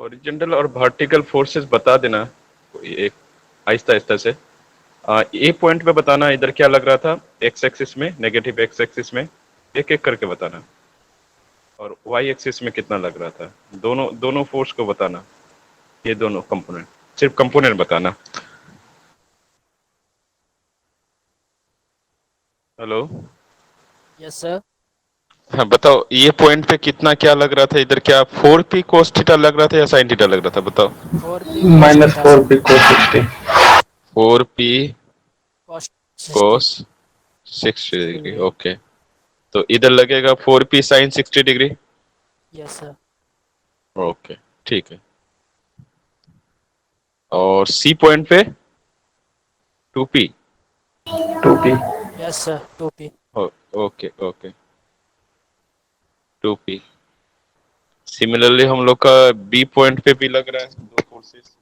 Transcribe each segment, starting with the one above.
Horizontal और vertical forces बता देना कोई एक, आहिस्ता आहिस्ता से। ए पॉइंट पे बताना इधर क्या लग रहा था, एक्स एक्सिस में, नेगेटिव एक्स एक्सिस में, एक एक करके बताना। और वाई एक्सिस में कितना लग रहा था, दोनों दोनों फोर्स को बताना। ये दोनों कंपोनेंट, सिर्फ कंपोनेंट बताना। हेलो। Yes sir. हाँ बताओ, ये पॉइंट पे कितना क्या लग रहा था इधर, क्या 4p cos थीटा लग रहा था या sin थीटा लग रहा था, बताओ। 4p cos minus theta four sir. P को 60। 4p cos 60 cos 60 degree, degree. Okay. तो इधर लगेगा 4p sin 60 degree. Yes sir. Okay, ठीक है। और सी पॉइंट पे 2p। 2p। Yes sir 2p। Okay okay, 2p। Similarly हम लोग का बी पॉइंट पे भी लग रहा है दो फोर्सेस।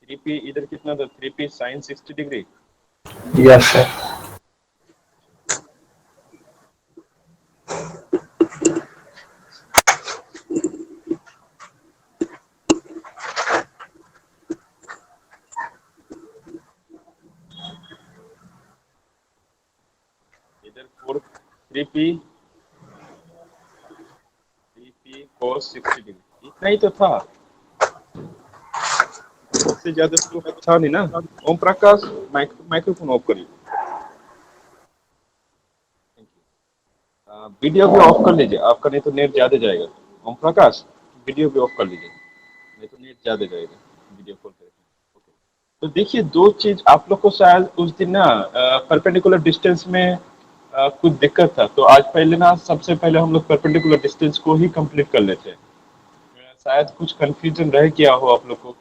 3p इधर कितना था, 3p sin 60 degree. Yes sir. इधर 3p cos 60 डिग्री, इतना ही तो था, उससे ज्यादा तो था नहीं ना। ओम प्रकाश, माइक्रोफोन ऑफ करिए। वीडियो भी ऑफ कर लीजिए आपका, नहीं तो नेट ज्यादा जाएगा। ओम प्रकाश, वीडियो भी ऑफ कर लीजिए, नहीं तो नेट ज्यादा जाएगा वीडियो कॉल करेंगे। तो देखिए, दो चीज आप लोग को शायद उस दिन ना परपेंडिकुलर डिस्टेंस में कुछ दिक्कत था, तो आज पहले ना सबसे पहले हम लोग परपेंडिकुलर डिस्टेंस को ही कंप्लीट कर लेते हैं। शायद कुछ कंफ्यूजन रह गया हो आप लोग को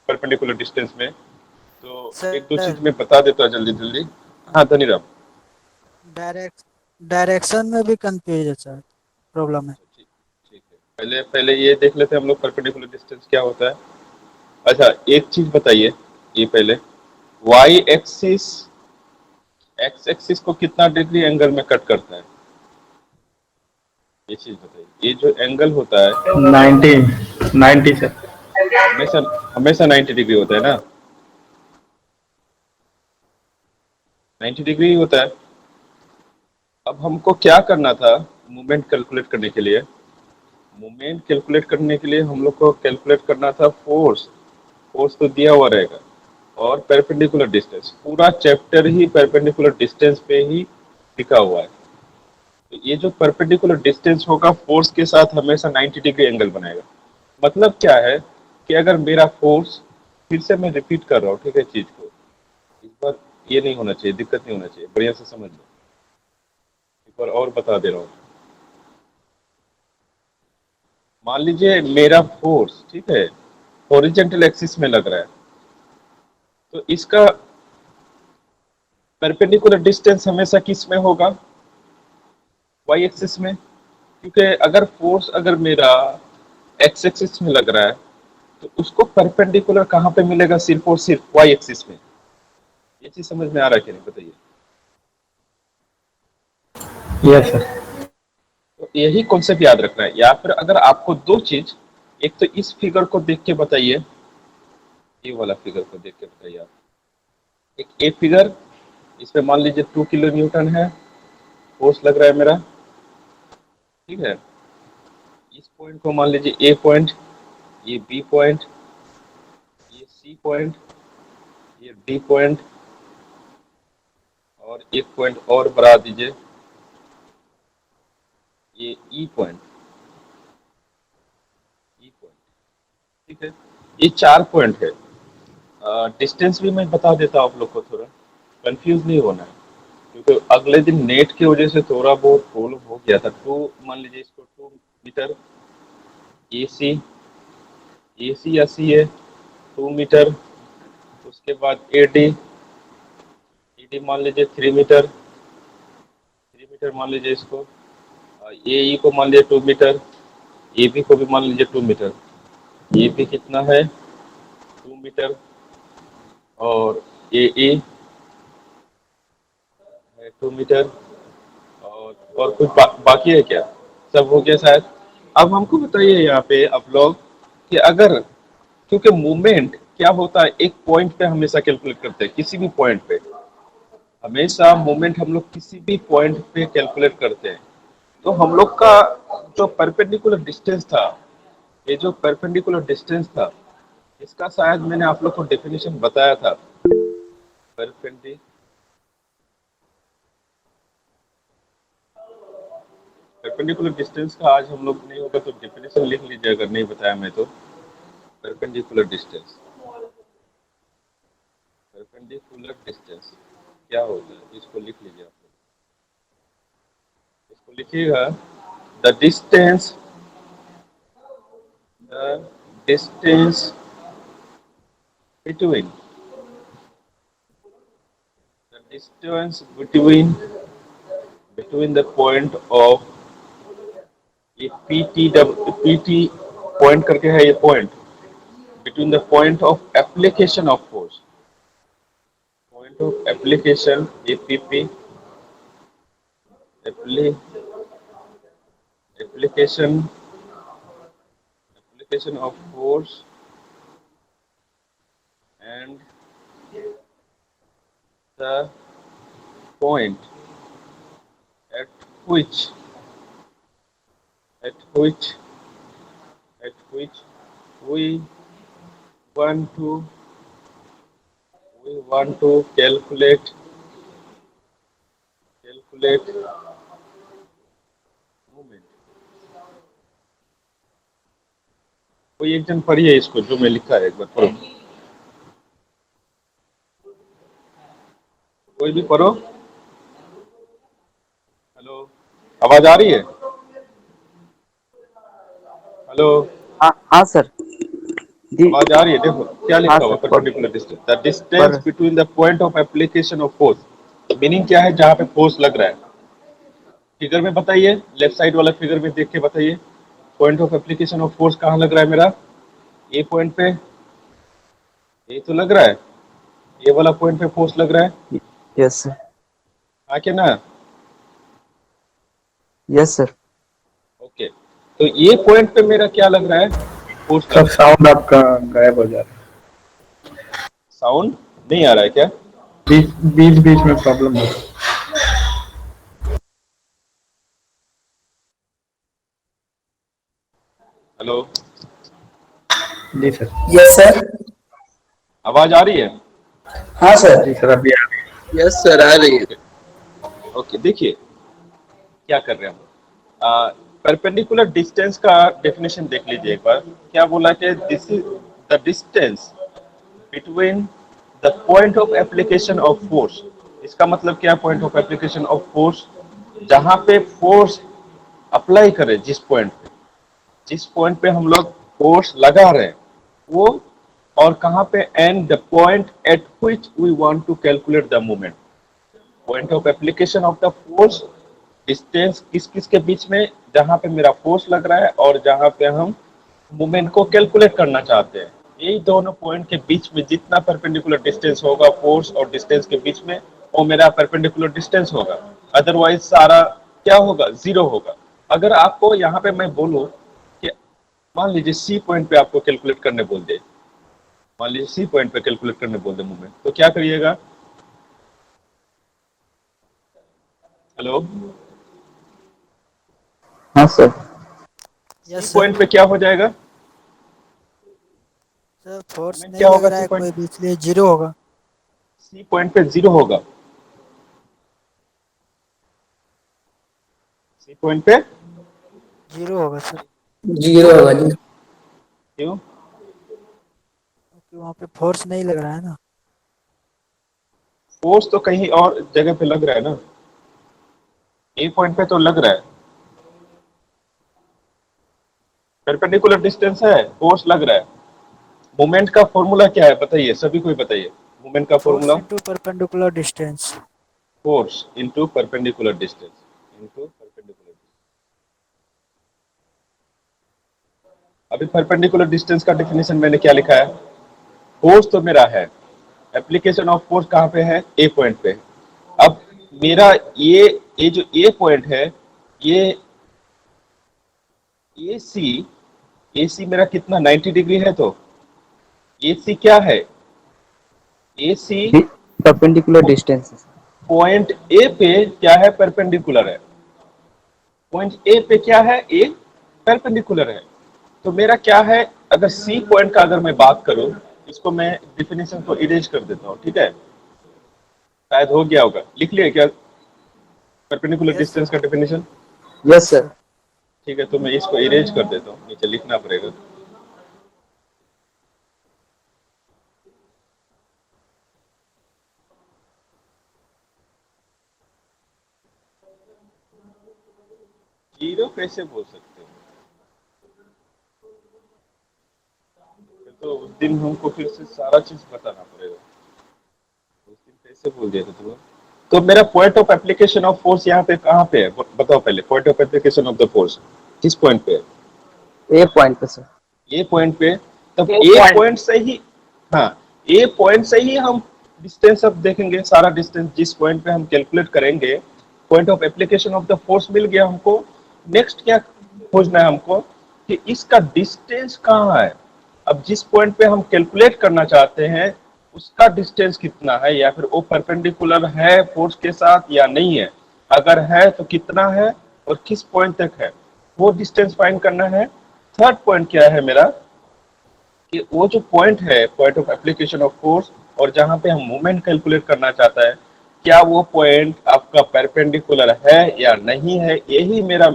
परपेंडिकुलर डिस्टेंस में, तो एक दो सर चीज मैं बता देता हूँ जल्दी जल्दी। हाँ धनीराम। डायरेक्ट डायरेक्शन में भी कंफ्यूज है सर, प्रॉब्लम है। ठीक, ठीक है, पहले पहले ये देख लेते हैं हम लोग परपेंडिकुलर डिस्टेंस क्या होता है। अच्छा, एक चीज बताइए, ये पहले वाई एक्सिस, एक्स एक्सिस को कितना डिग्री एंगल में कट करता है, ये चीज बताइए। ये जो एंगल होता है 90। 90 सर। हमेशा हमेशा 90 डिग्री होता है ना, 90 डिग्री ही होता है। अब हमको क्या करना था, मूवमेंट कैलकुलेट करने के लिए, मूवमेंट कैलकुलेट करने के लिए हम लोग को कैलकुलेट करना था फोर्स। फोर्स तो दिया हुआ रहेगा, और परपेंडिकुलर डिस्टेंस, पूरा चैप्टर ही परपेंडिकुलर डिस्टेंस पे ही टिका हुआ है। तो ये जो परपेंडिकुलर डिस्टेंस होगा फोर्स के साथ हमेशा 90 डिग्री एंगल बनाएगा। मतलब क्या है कि अगर मेरा फोर्स, फिर से मैं रिपीट कर रहा हूँ, ठीक है चीज को, इस बार ये नहीं होना चाहिए, दिक्कत नहीं होना चाहिए, बढ़िया से समझ लो। एक बार और बता दे रहा हूँ। मान लीजिए मेरा फोर्स, ठीक है, हॉरिजॉन्टल एक्सिस में लग रहा है, तो इसका परपेंडिकुलर डिस्टेंस हमेशा किस में होगा, वाई एक्सिस में। क्योंकि अगर फोर्स अगर मेरा एक्स एक्सिस में लग रहा है, तो उसको परपेंडिकुलर कहाँ पे मिलेगा, सिर्फ और सिर्फ वाई एक्सिस में। ये चीज समझ में आ रहा है कि नहीं, बताइए। Yes sir. तो यही कॉन्सेप्ट याद रखना है, या फिर अगर आपको दो चीज, एक तो इस फिगर को देख के बताइए, ये वाला फिगर को देख के बताइए आप। एक ए फिगर, इस पे मान लीजिए 2 किलो न्यूटन है, फोर्स लग रहा है मेरा, ठीक है। इस पॉइंट को मान लीजिए ए पॉइंट, ये बी पॉइंट, ये सी पॉइंट, ये डी पॉइंट, और एक पॉइंट और बढ़ा दीजिए, ये ई पॉइंट, ई पॉइंट, ठीक है। ये 4 पॉइंट है। डिस्टेंस भी मैं बता देता हूँ आप लोग को, थोड़ा कंफ्यूज नहीं होना है, क्योंकि अगले दिन नेट की वजह से थोड़ा बहुत प्रॉब्लम हो गया था। टू मान लीजिए इसको 2 मीटर, ए सी, ए सी या सी है 2 मीटर, उसके बाद ए डी, ए डी मान लीजिए 3 मीटर, 3 मीटर मान लीजिए इसको, ए ई को मान लीजिए 2 मीटर, ए बी को भी मान लीजिए 2 मीटर, ये भी कितना है 2 मीटर, और ए है 2 मीटर। और कुछ बाकी है क्या? सब हो गया शायद। अब हमको बताइए यहाँ पे आप लोग कि अगर, क्योंकि मूवमेंट क्या होता है, एक पॉइंट पे हमेशा कैलकुलेट करते हैं, किसी भी पॉइंट पे हमेशा मूवमेंट हम लोग किसी भी पॉइंट पे कैलकुलेट करते हैं। तो हम लोग का जो परपेंडिकुलर डिस्टेंस था, ये जो परपेंडिकुलर डिस्टेंस था, इसका शायद मैंने आप लोग को डेफिनेशन बताया था। परपेंडिकुलर परपेंडिकुलर डिस्टेंस का आज हम लोग नहीं होगा तो डेफिनेशन लिख लीजिए, अगर नहीं बताया मैं तो। परपेंडिकुलर डिस्टेंस, परपेंडिकुलर डिस्टेंस क्या होता है, इसको लिख लीजिए आप लोग। इसको लिखिएगा, the distance, the distance between, the distance between the point of, ये PT पॉइंट करके है, ये point between the point of application of force, point of application APP, application of force and the point at which at which at which we want to calculate movement। कोई एक जन पढ़िए इसको, जो मैं लिखा है, एक बार पढ़ो, कोई भी पढ़ो। हेलो, आवाज आ रही है? हेलो, हाँ हाँ सर जी। आवाज आ रही है? देखो क्या हाँ लिखा हुआ, sir perpendicular distance, the distance पर between the point of application of force. Meaning क्या है, जहां पे फोर्स लग रहा है। फिगर में बताइए, लेफ्ट साइड वाला फिगर में देख के बताइए, point of application of force कहाँ लग रहा है मेरा? ए पॉइंट पे, ये तो लग रहा है, ये वाला पॉइंट पे फोर्स लग रहा है। Yes sir. हाँ क्या ना? Yes sir. ओके, तो ये पॉइंट पे मेरा क्या लग रहा है? फोर्स लग सर रहा है। साउंड आपका गायब हो जा रहा साउंड नहीं आ रहा है क्या? है, बीच बीच में प्रॉब्लम हो रहा है। हेलो, जी सर। Yes sir. आवाज आ रही है? हाँ सर। जी सर, अभी आ रही यस सर, आ रही है। ओके ओके, देखिए क्या कर रहे हैं हम। परपेंडिकुलर डिस्टेंस का डेफिनेशन देख लीजिए एक बार। क्या बोला कि this is the distance between the point of application of force. इसका मतलब क्या है, point of application of force? जहां पे फोर्स अप्लाई करे, जिस पॉइंट पे हम लोग फोर्स लगा रहे हैं वो, और कहां पे, and the point at which we want to calculate the moment. Point of application of the force, distance किस किस के बीच में, जहां पे मेरा फोर्स लग रहा है और जहां पे हम मोमेंट को कैलकुलेट करना चाहते हैं। यही दोनों पॉइंट के बीच में जितना परपेंडिकुलर डिस्टेंस होगा फोर्स और डिस्टेंस के बीच में, वो मेरा परपेंडिकुलर डिस्टेंस होगा। अदरवाइज सारा क्या होगा, जीरो होगा। अगर आपको यहाँ पे मैं बोलूं कि मान लीजिए सी पॉइंट पे आपको कैलकुलेट करने बोल दे, मान लीजिए सी पॉइंट पे कैलकुलेट करने बोल दे मूवमेंट, तो क्या करिएगा? हेलो, हाँ सर। सी यस सर। पॉइंट पे क्या हो जाएगा? सर फोर्स मूवमेंट नहीं क्या लग होगा रहा सी है पॉइंट? कोई भी, इसलिए जीरो होगा। सी पॉइंट पे जीरो होगा। सी पॉइंट पे जीरो होगा सर, जीरो होगा जी। क्यों? क्योंकि वहाँ पे फोर्स नहीं लग रहा है ना। फोर्स तो कहीं और जगह पे लग रहा है ना, ए पॉइंट पे तो लग रहा है। परपेंडिकुलर डिस्टेंस है, फोर्स लग रहा है। मोमेंट का फॉर्मूला क्या है बताइए, सभी कोई बताइए। मोमेंट का force formula, into perpendicular distance. Force into perpendicular distance, into perpendicular distance. अभी परपेंडिकुलर डिस्टेंस का डेफिनेशन मैंने क्या लिखा है? फोर्स तो मेरा है, एप्लीकेशन ऑफ फोर्स कहाँ पे है? ए पॉइंट पे। अब मेरा ये जो ए पॉइंट है, ये ए सी मेरा कितना 90 डिग्री है, तो ए सी क्या है? A C perpendicular distance. Point A पे क्या है? परपेंडिकुलर है। पॉइंट ए पे क्या है? ए परपेंडिकुलर है। तो मेरा क्या है, अगर सी पॉइंट का अगर मैं बात करूं, इसको मैं डिफिनेशन को इरेज कर देता हूं, ठीक है? शायद हो गया होगा, लिख लिया क्या परपेंडिकुलर यस डिस्टेंस का सर। डेफिनेशन? Yes sir. ठीक है, तो मैं इसको इरेज कर देता हूँ, नीचे लिखना पड़ेगा। जीरो कैसे बोल सकते हो? फिर तो उस दिन हमको फिर से सारा चीज बताना पड़ेगा। उस दिन कैसे बोल दिया था तुम्हें? तो मेरा point of application of force यहाँ पे कहाँ पे है? बताओ पहले, point of application of the force किस पॉइंट पे है? ए पॉइंट पे सर। ए पॉइंट पे। तब ए ए पॉइंट। पॉइंट से ही, हाँ, ए पॉइंट से ही हम डिस्टेंस अब देखेंगे, सारा डिस्टेंस जिस पॉइंट पे हम कैलकुलेट करेंगे। Point of application of the force मिल गया हमको। नेक्स्ट क्या खोजना है हमको कि इसका डिस्टेंस कहाँ है। अब जिस पॉइंट पे हम कैलकुलेट करना चाहते हैं उसका डिस्टेंस कितना है, या फिर वो परपेंडिकुलर है फोर्स के साथ या नहीं है, अगर है तो कितना है और किस पॉइंट तक है, वो डिस्टेंस फाइंड करना है। थर्ड पॉइंट क्या है मेरा कि वो जो पॉइंट है, point of application of force, और जहां पे हम मोमेंट कैलकुलेट करना चाहता है, क्या वो पॉइंट आपका परपेंडिकुलर है या नहीं है, यही मेरा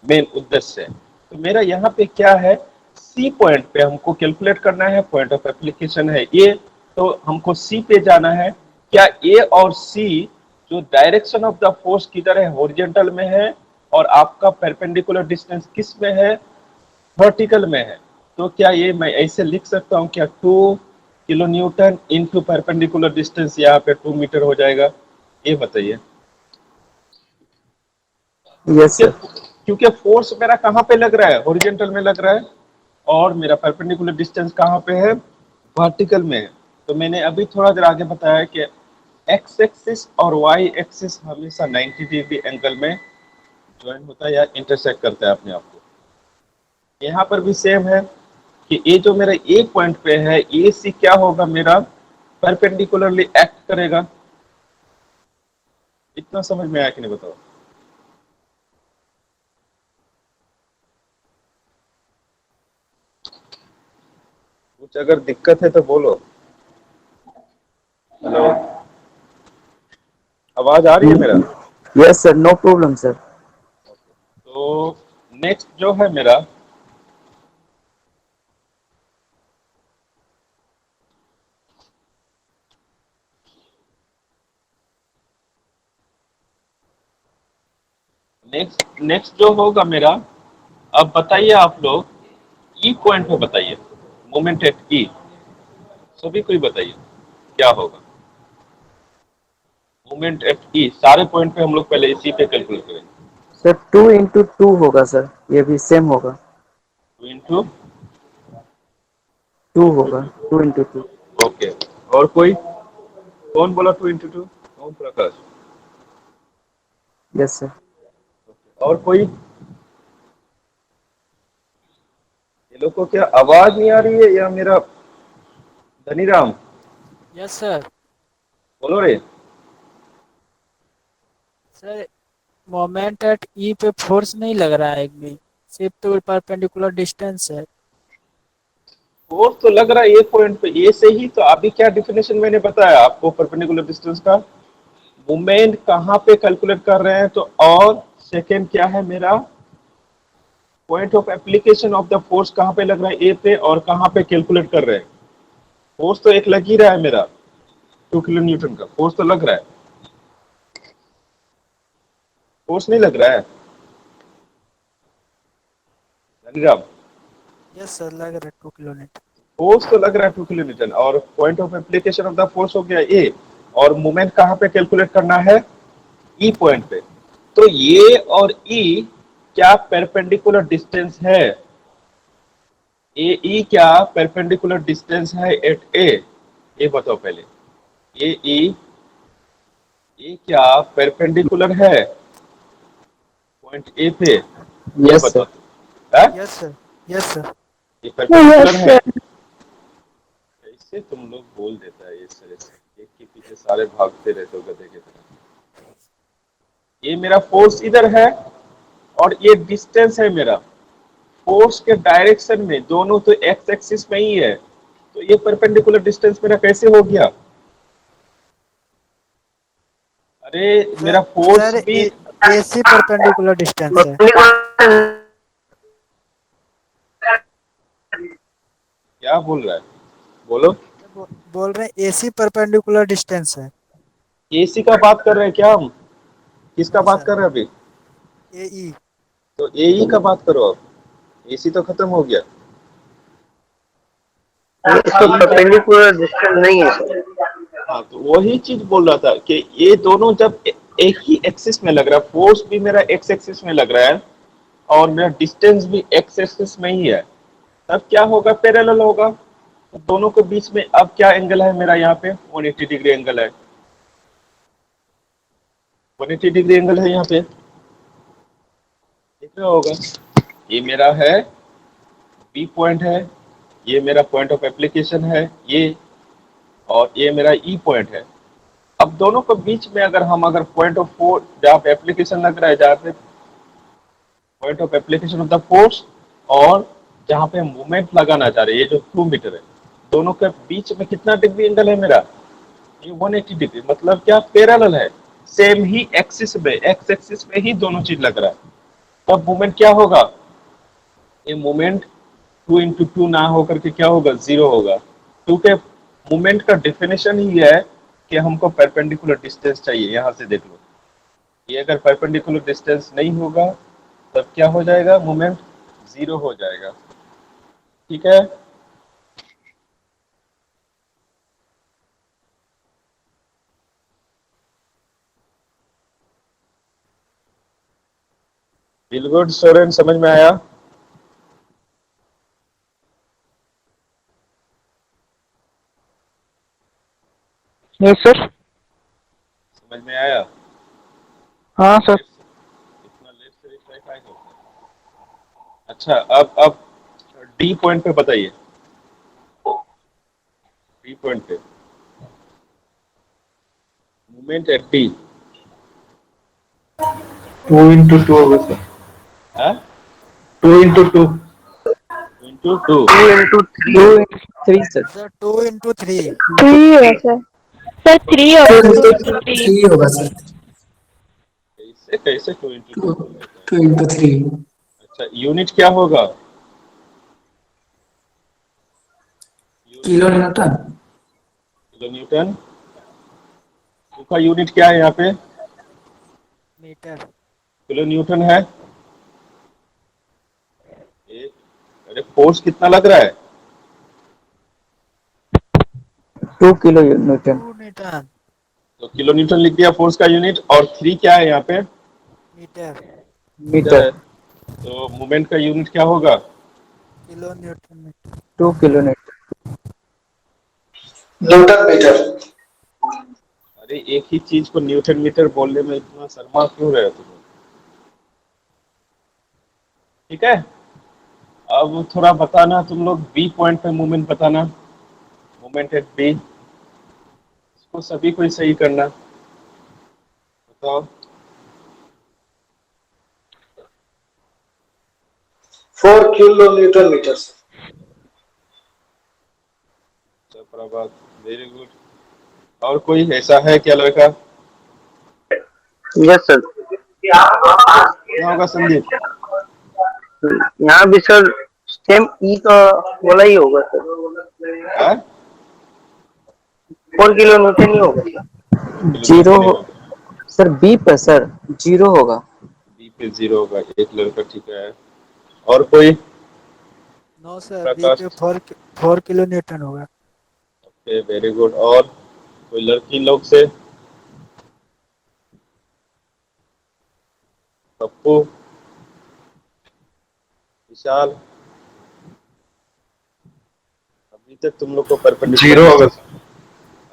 मेन उद्देश्य है। तो मेरा यहाँ पे क्या है, सी पॉइंट पे हमको कैलकुलेट करना है, पॉइंट ऑफ एप्लीकेशन है ये, तो हमको सी पे जाना है। क्या ए और सी जो डायरेक्शन ऑफ द फोर्स किधर है, हॉरिजॉन्टल में है, और आपका परपेंडिकुलर डिस्टेंस किस में है, वर्टिकल में है। तो क्या ये मैं ऐसे लिख सकता हूँ, क्या 2 kilo newton into perpendicular distance यहाँ पे 2 मीटर हो जाएगा? ये बताइए। Yes sir. क्योंकि फोर्स मेरा कहाँ पे लग रहा है, हॉरिजॉन्टल में लग रहा है, और मेरा परपेंडिकुलर डिस्टेंस कहाँ पे है, वर्टिकल में है। तो मैंने अभी थोड़ा देर आगे बताया कि एक्स एक्सिस और वाई एक्सिस हमेशा 90 डिग्री एंगल में ज्वाइन होता है या इंटरसेक्ट करता है अपने आप को। यहाँ पर भी सेम है कि ये जो मेरा ए पॉइंट पे है, ए सी क्या होगा, मेरा परपेंडिकुलरली एक्ट करेगा। इतना समझ में आया कि नहीं, बताओ? कुछ अगर दिक्कत है तो बोलो। हेलो, आवाज आ रही है मेरा? Yes sir, no problem sir. तो नेक्स्ट जो है मेरा, नेक्स्ट जो होगा मेरा, अब बताइए आप लोग, ई पॉइंट पे बताइए, मोमेंट एट ई, सभी कोई बताइए क्या होगा मोमेंट एट ई। सारे पॉइंट पे हम लोग पहले इसी पे कैलकुलेट करेंगे। सर 2 into 2 होगा सर, ये भी सेम होगा। 2 इंटू 2 होगा, 2 into 2। ओके। और कोई, कौन बोला 2 into 2? Om Prakash. Yes sir. और कोई? ये लोग को क्या आवाज नहीं आ रही है या मेरा? Dhaniram, yes sir. बोलो रे। सर मोमेंट एट ई पे फोर्स नहीं लग रहा है एक भी, सिर्फ तो परपेंडिकुलर डिस्टेंस है। फोर्स तो लग रहा है ये पॉइंट पे, ये से ही तो अभी क्या डिफिनेशन मैंने बताया आपको परपेंडिकुलर डिस्टेंस का। मोमेंट कहाँ पे कैलकुलेट कर रहे हैं, तो और सेकंड क्या है मेरा, point of application of the force कहाँ पे लग रहा है, ए पे, और कहाँ पे कैलकुलेट कर रहे हैं। फोर्स तो एक लग ही रहा है मेरा, 2 किलो न्यूटन का फोर्स तो लग रहा है। फोर्स नहीं लग रहा है धनीराम? यस सर, लग रहा है 2 किलोमीटर। फोर्स तो लग रहा है 2 किलो न्यूटन, और point of application of the force हो गया ए, और मोमेंट कहाँ पे कैलकुलेट करना है, ई पॉइंट पे। तो ये और ई क्या परपेंडिकुलर डिस्टेंस है, ए ई क्या परपेंडिकुलर डिस्टेंस है एट ए, ये बताओ पहले। ए ई, ये क्या परपेंडिकुलर है पॉइंट ए पे? ये यस बताओ सर। तुम, है? Yes sir. Yes sir. ये परपेंडिकुलर है? कैसे तुम लोग बोल देता है इस तरह से, एक के पीछे सारे भागते रहते हो गधे के तरह। ये मेरा फोर्स इधर है और ये डिस्टेंस है मेरा। फोर्स के डायरेक्शन में दोनों तो एक्स एक्सिस में ही है, तो ये परपेंडिकुलर डिस्टेंस मेरा कैसे हो गया? अरे सर मेरा फोर्स सर भी। एसी परपेंडिकुलर डिस्टेंस है। क्या बोल रहा है? बोलो। बोल रहे हैं एसी परपेंडिकुलर डिस्टेंस है। एसी का बात कर रहे हैं क्या हम? किसका हाँ बात सर। कर रहे हैं अभी? एई। तो एई का बात करो अब। एसी तो खत्म हो गया। इसका एई का, परपेंडिकुलर डिस्टेंस नहीं है सर। हाँ तो वही चीज बोल रहा था कि ये दोनों जब एक ही एक्सिस में लग रहा है, फोर्स भी मेरा एक्स एक्सिस में लग रहा है और मेरा डिस्टेंस भी एक्स एक्सिस में ही है, तब क्या होगा? पैरेलल होगा। तो दोनों के बीच में अब क्या एंगल है मेरा? यहाँ पे 180 डिग्री एंगल है। 180 डिग्री एंगल है यहाँ पे, देख रहे होगा। ये मेरा है बी पॉइंट है, ये मेरा पॉइंट ऑफ एप्लीकेशन है ये, और ये मेरा ई पॉइंट है। अब दोनों के बीच में अगर पॉइंट ऑफ फोर्स, जहाँ पे एप्लीकेशन लग रहा है, जहाँ पे point of application of the force, और जहाँ पे मूवमेंट लगाना चाह रहे हैं, ये जो 2 मीटर है, दोनों के बीच में कितना डिग्री एंगल है मेरा? ये 180 डिग्री। मतलब क्या? पैरेलल है, सेम ही एक्सिस में, एक्स एक्सिस में ही दोनों चीज लग रहा है। तब मूवमेंट क्या होगा? ये मूवमेंट 2 into 2 ना होकर के क्या होगा? 0 होगा। क्योंकि मूवमेंट का डेफिनेशन ही है कि हमको परपेंडिकुलर डिस्टेंस चाहिए। यहाँ से देख लो, ये अगर परपेंडिकुलर डिस्टेंस नहीं होगा तब क्या हो जाएगा? मूवमेंट 0 हो जाएगा। ठीक है। बिलगुड सोरेन, समझ में आया? Yes sir. समझ में आया? हाँ सर। इतना लेट से रिप्लाई काहे करते हैं? अच्छा, अब डी पॉइंट पे बताइए। डी पॉइंट पे मूवमेंट एट डी। 2 into 2 होगा सर। है 2 into 2। 2 into 2। 2 into 3। 2 into 3 sir. Sir 2 into 3। 3 है सर। सर 3 होगा 2 into 3। 3 होगा सर। कैसे कैसे 2 into 2 बोल देते हैं? 2 into 3 अच्छा, यूनिट क्या होगा? Kilo newton. Kilo Newton. का यूनिट क्या है यहाँ पे? मीटर। किलो न्यूटन है। एक, अरे फोर्स कितना लग रहा है? 2 किलो न्यूटन। 2 न्यूटन। तो किलो न्यूटन लिख दिया फोर्स का यूनिट। और 3 क्या है यहाँ पे? मीटर। Metre metre. है। तो मूवमेंट का यूनिट क्या होगा? Kilo newton metre. 2 kilo newton. Newton metre. अरे एक ही चीज को न्यूटन मीटर बोलने में इतना शर्मा क्यों रहे हो तुम? ठीक है। अब थोड़ा बताना तुम लोग, बी पॉइंट पे मूवमेंट बताना। मूवमेंट एट बी, इसको सभी को ही सही करना। बताओ। 4 किलो न्यूटन मीटर। प्रभात, वेरी गुड। और कोई ऐसा है क्या लड़का? Yes sir. क्या होगा संदीप? यहाँ भी सर सेम ई का वाला ही होगा सर। हाँ? 4 किलो न्यूटन ही होगा सर। 4 किलो जीरो न्यूटन ही हो होगा। सर। बी पर सर 0 होगा। बी पे 0 होगा। एक लड़का ठीक है। और कोई? नो सर, बी प्रकाश। पे 4 किलो न्यूटन होगा। Okay, very good. और कोई लड़की लोग से? पप्पू, विशाल, अभी तक तुम लोग को परपेंडिकुलर 0 होगा डिस्टेंस सर।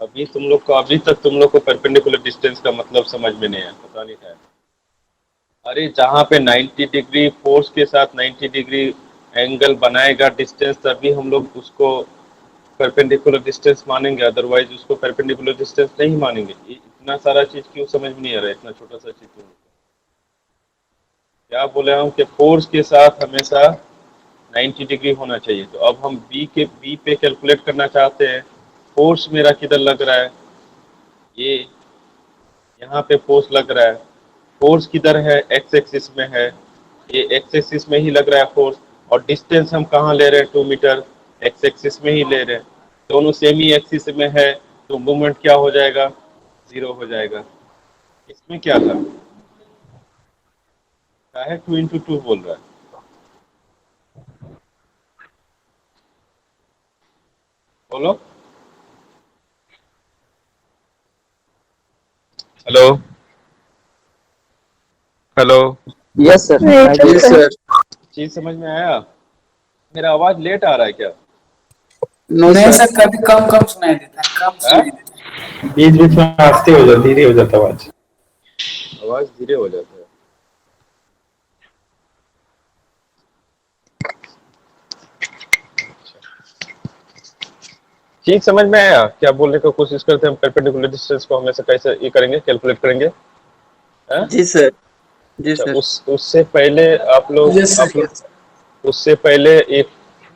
अभी तक तुम लोग को परपेंडिकुलर डिस्टेंस का मतलब समझ में नहीं आया, पता नहीं था। अरे जहाँ पे 90 डिग्री फोर्स के साथ 90 डिग्री एंगल बनाएगा डिस्टेंस, तभी हम लोग उसको परपेंडिकुलर डिस्टेंस मानेंगे, अदरवाइज उसको परपेंडिकुलर डिस्टेंस नहीं मानेंगे। ये इतना सारा चीज क्यों समझ में नहीं आ रहा है, इतना छोटा सा चीज क्यों? क्या बोले हम कि फोर्स के साथ हमेशा 90 डिग्री होना चाहिए। तो अब हम बी पे कैलकुलेट करना चाहते हैं। फोर्स मेरा किधर लग रहा है, ये यहाँ पे फोर्स लग रहा है। फोर्स किधर है, एक्स एक्सिस में है, ये एक्स एक्सिस में ही लग रहा है फोर्स। और डिस्टेंस हम कहाँ ले रहे हैं, 2 मीटर, एक्स एक्सिस में ही ले रहे हैं। दोनों सेम ही एक्सिस में है, तो मूवमेंट क्या हो जाएगा, 0 हो जाएगा। इसमें क्या था, क्या है 2 × 2 बोल रहा है। बोलो, hello hello. Yes sir, Right, आई जी sir. सर। चीज समझ में आया? मेरा आवाज लेट आ रहा है क्या? नो नहीं सर, कभी कम कम सुनाई देता है, कम है? सुनाई देता है। बीच बीच में आस्ते हो जाता, धीरे हो जाता आवाज। आवाज धीरे हो जाता है। चीज समझ में आया? क्या बोलने की कोशिश करते हैं हम, परपेंडिकुलर डिस्टेंस को हमेशा कैसे ये करेंगे, कैलकुलेट करेंगे? हैं? जी सर। जी अच्छा, सर। उससे पहले यस सर, यस। उससे पहले एक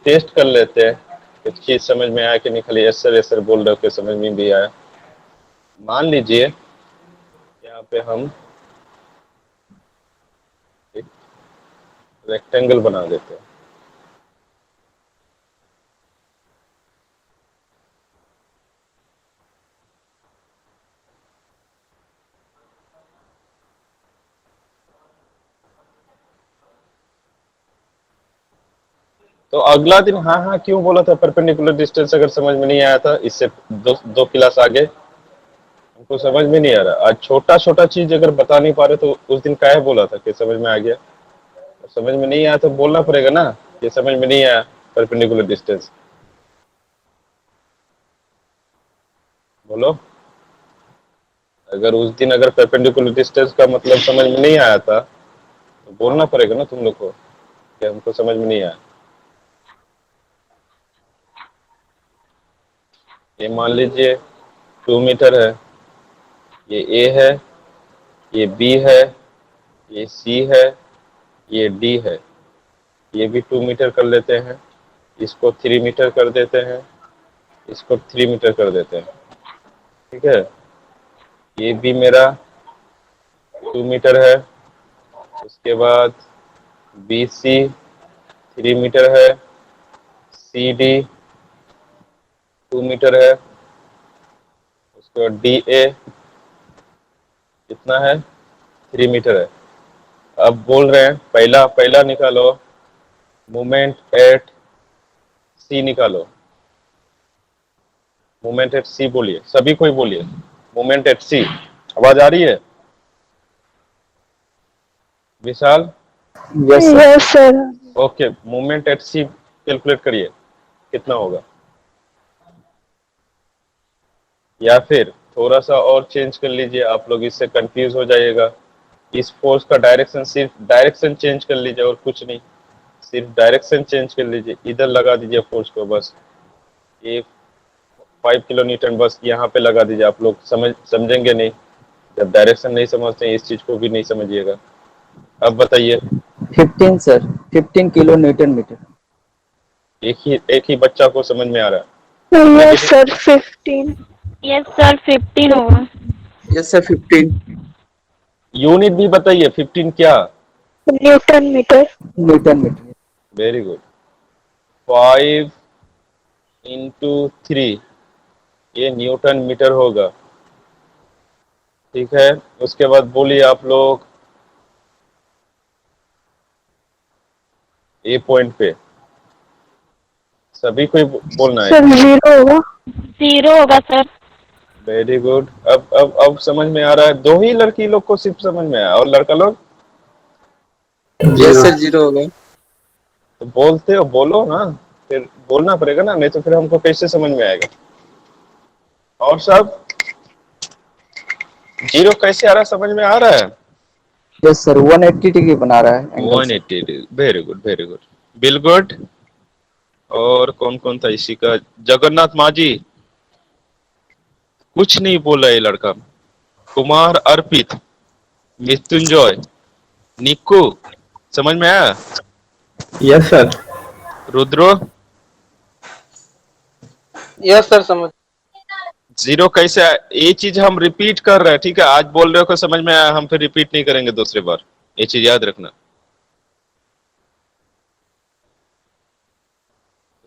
टेस्ट कर लेते हैं। एक चीज समझ में आया कि नहीं, खाली यस सर बोल रहे हो कि समझ में भी आया। मान लीजिए यहाँ पे हम एक रेक्टेंगल बना देते हैं। तो अगला दिन हाँ हाँ क्यों बोला था, परपेंडिकुलर डिस्टेंस अगर समझ में नहीं आया था, इससे दो क्लास आगे हमको समझ में नहीं आ रहा। आज छोटा छोटा चीज अगर बता नहीं पा रहे तो उस दिन काहे बोला था कि समझ में आ गया? समझ में नहीं आया तो बोलना पड़ेगा ना कि समझ में नहीं आया परपेंडिकुलर डिस्टेंस। बोलो, अगर उस दिन अगर परपेंडिकुलर डिस्टेंस का मतलब समझ में नहीं आया था तो बोलना पड़ेगा ना तुम लोग को कि हमको समझ में नहीं आया। ये मान लीजिए 2 मीटर है, ये ए है, ये बी है, ये सी है, ये डी है। ये भी 2 मीटर कर लेते हैं, इसको 3 मीटर कर देते हैं, इसको 3 मीटर कर देते हैं। ठीक है, ये भी मेरा 2 मीटर है। उसके बाद बी सी 3 मीटर है, सी डी 2 मीटर है। उसके बाद डी ए कितना है, 3 मीटर है। अब बोल रहे हैं पहला पहला निकालो, मोमेंट एट सी निकालो। मोमेंट एट सी बोलिए, सभी कोई बोलिए, मोमेंट एट सी। आवाज आ रही है Vishal? Yes sir. Yes, sir. Okay, moment at C calculate करिए कितना होगा। या फिर थोड़ा सा और चेंज कर लीजिए, आप लोग इससे कंफ्यूज हो जाइएगा। इस फोर्स का डायरेक्शन, सिर्फ डायरेक्शन चेंज कर लीजिए और कुछ नहीं, सिर्फ डायरेक्शन चेंज कर लीजिए। इधर लगा दीजिए फोर्स को, बस ये 5 किलो न्यूटन बस यहाँ पे लगा दीजिए। आप लोग समझेंगे नहीं, जब डायरेक्शन नहीं समझते हैं इस चीज को भी नहीं समझिएगा। अब बताइए, 15 सर, 15 किलो न्यूटन मीटर। एक ही बच्चा को समझ में आ रहा है? Yes, sir. 15. यस सर 15 होगा। Yes sir, 15। यूनिट भी बताइए, 15 क्या? Newton meter. Newton metre. Very good. 5 × 3 ये न्यूटन मीटर होगा। ठीक है, उसके बाद बोलिए आप लोग ए पॉइंट पे सभी को बोलना है। Sir, 0 होगा. 0 होगा सर। Very good. अब समझ में आ रहा है। दो ही लड़की लोग को सिर्फ समझ में आया, और लड़का लोग यस सर, 0 होगा। तो बोलते हो, बोलो ना, फिर बोलना पड़ेगा ना, नहीं तो फिर हमको कैसे समझ में आएगा। और सब जीरो कैसे आ रहा है, समझ में आ रहा है? यस सर 180 डिग्री बना रहा है एंगल से। 180, very good very good, bill good. और कौन कौन था इसी का? जगन्नाथ माझी, कुछ नहीं बोला ये लड़का। कुमार अर्पित, मृत्युंजय, निक्कू, समझ में आया? Yes sir. रुद्रो, यस सर समझ। जीरो कैसे आया? ये चीज हम रिपीट कर रहे हैं, ठीक है? आज बोल रहे हो कि समझ में आया, हम फिर रिपीट नहीं करेंगे दूसरी बार, ये चीज याद रखना।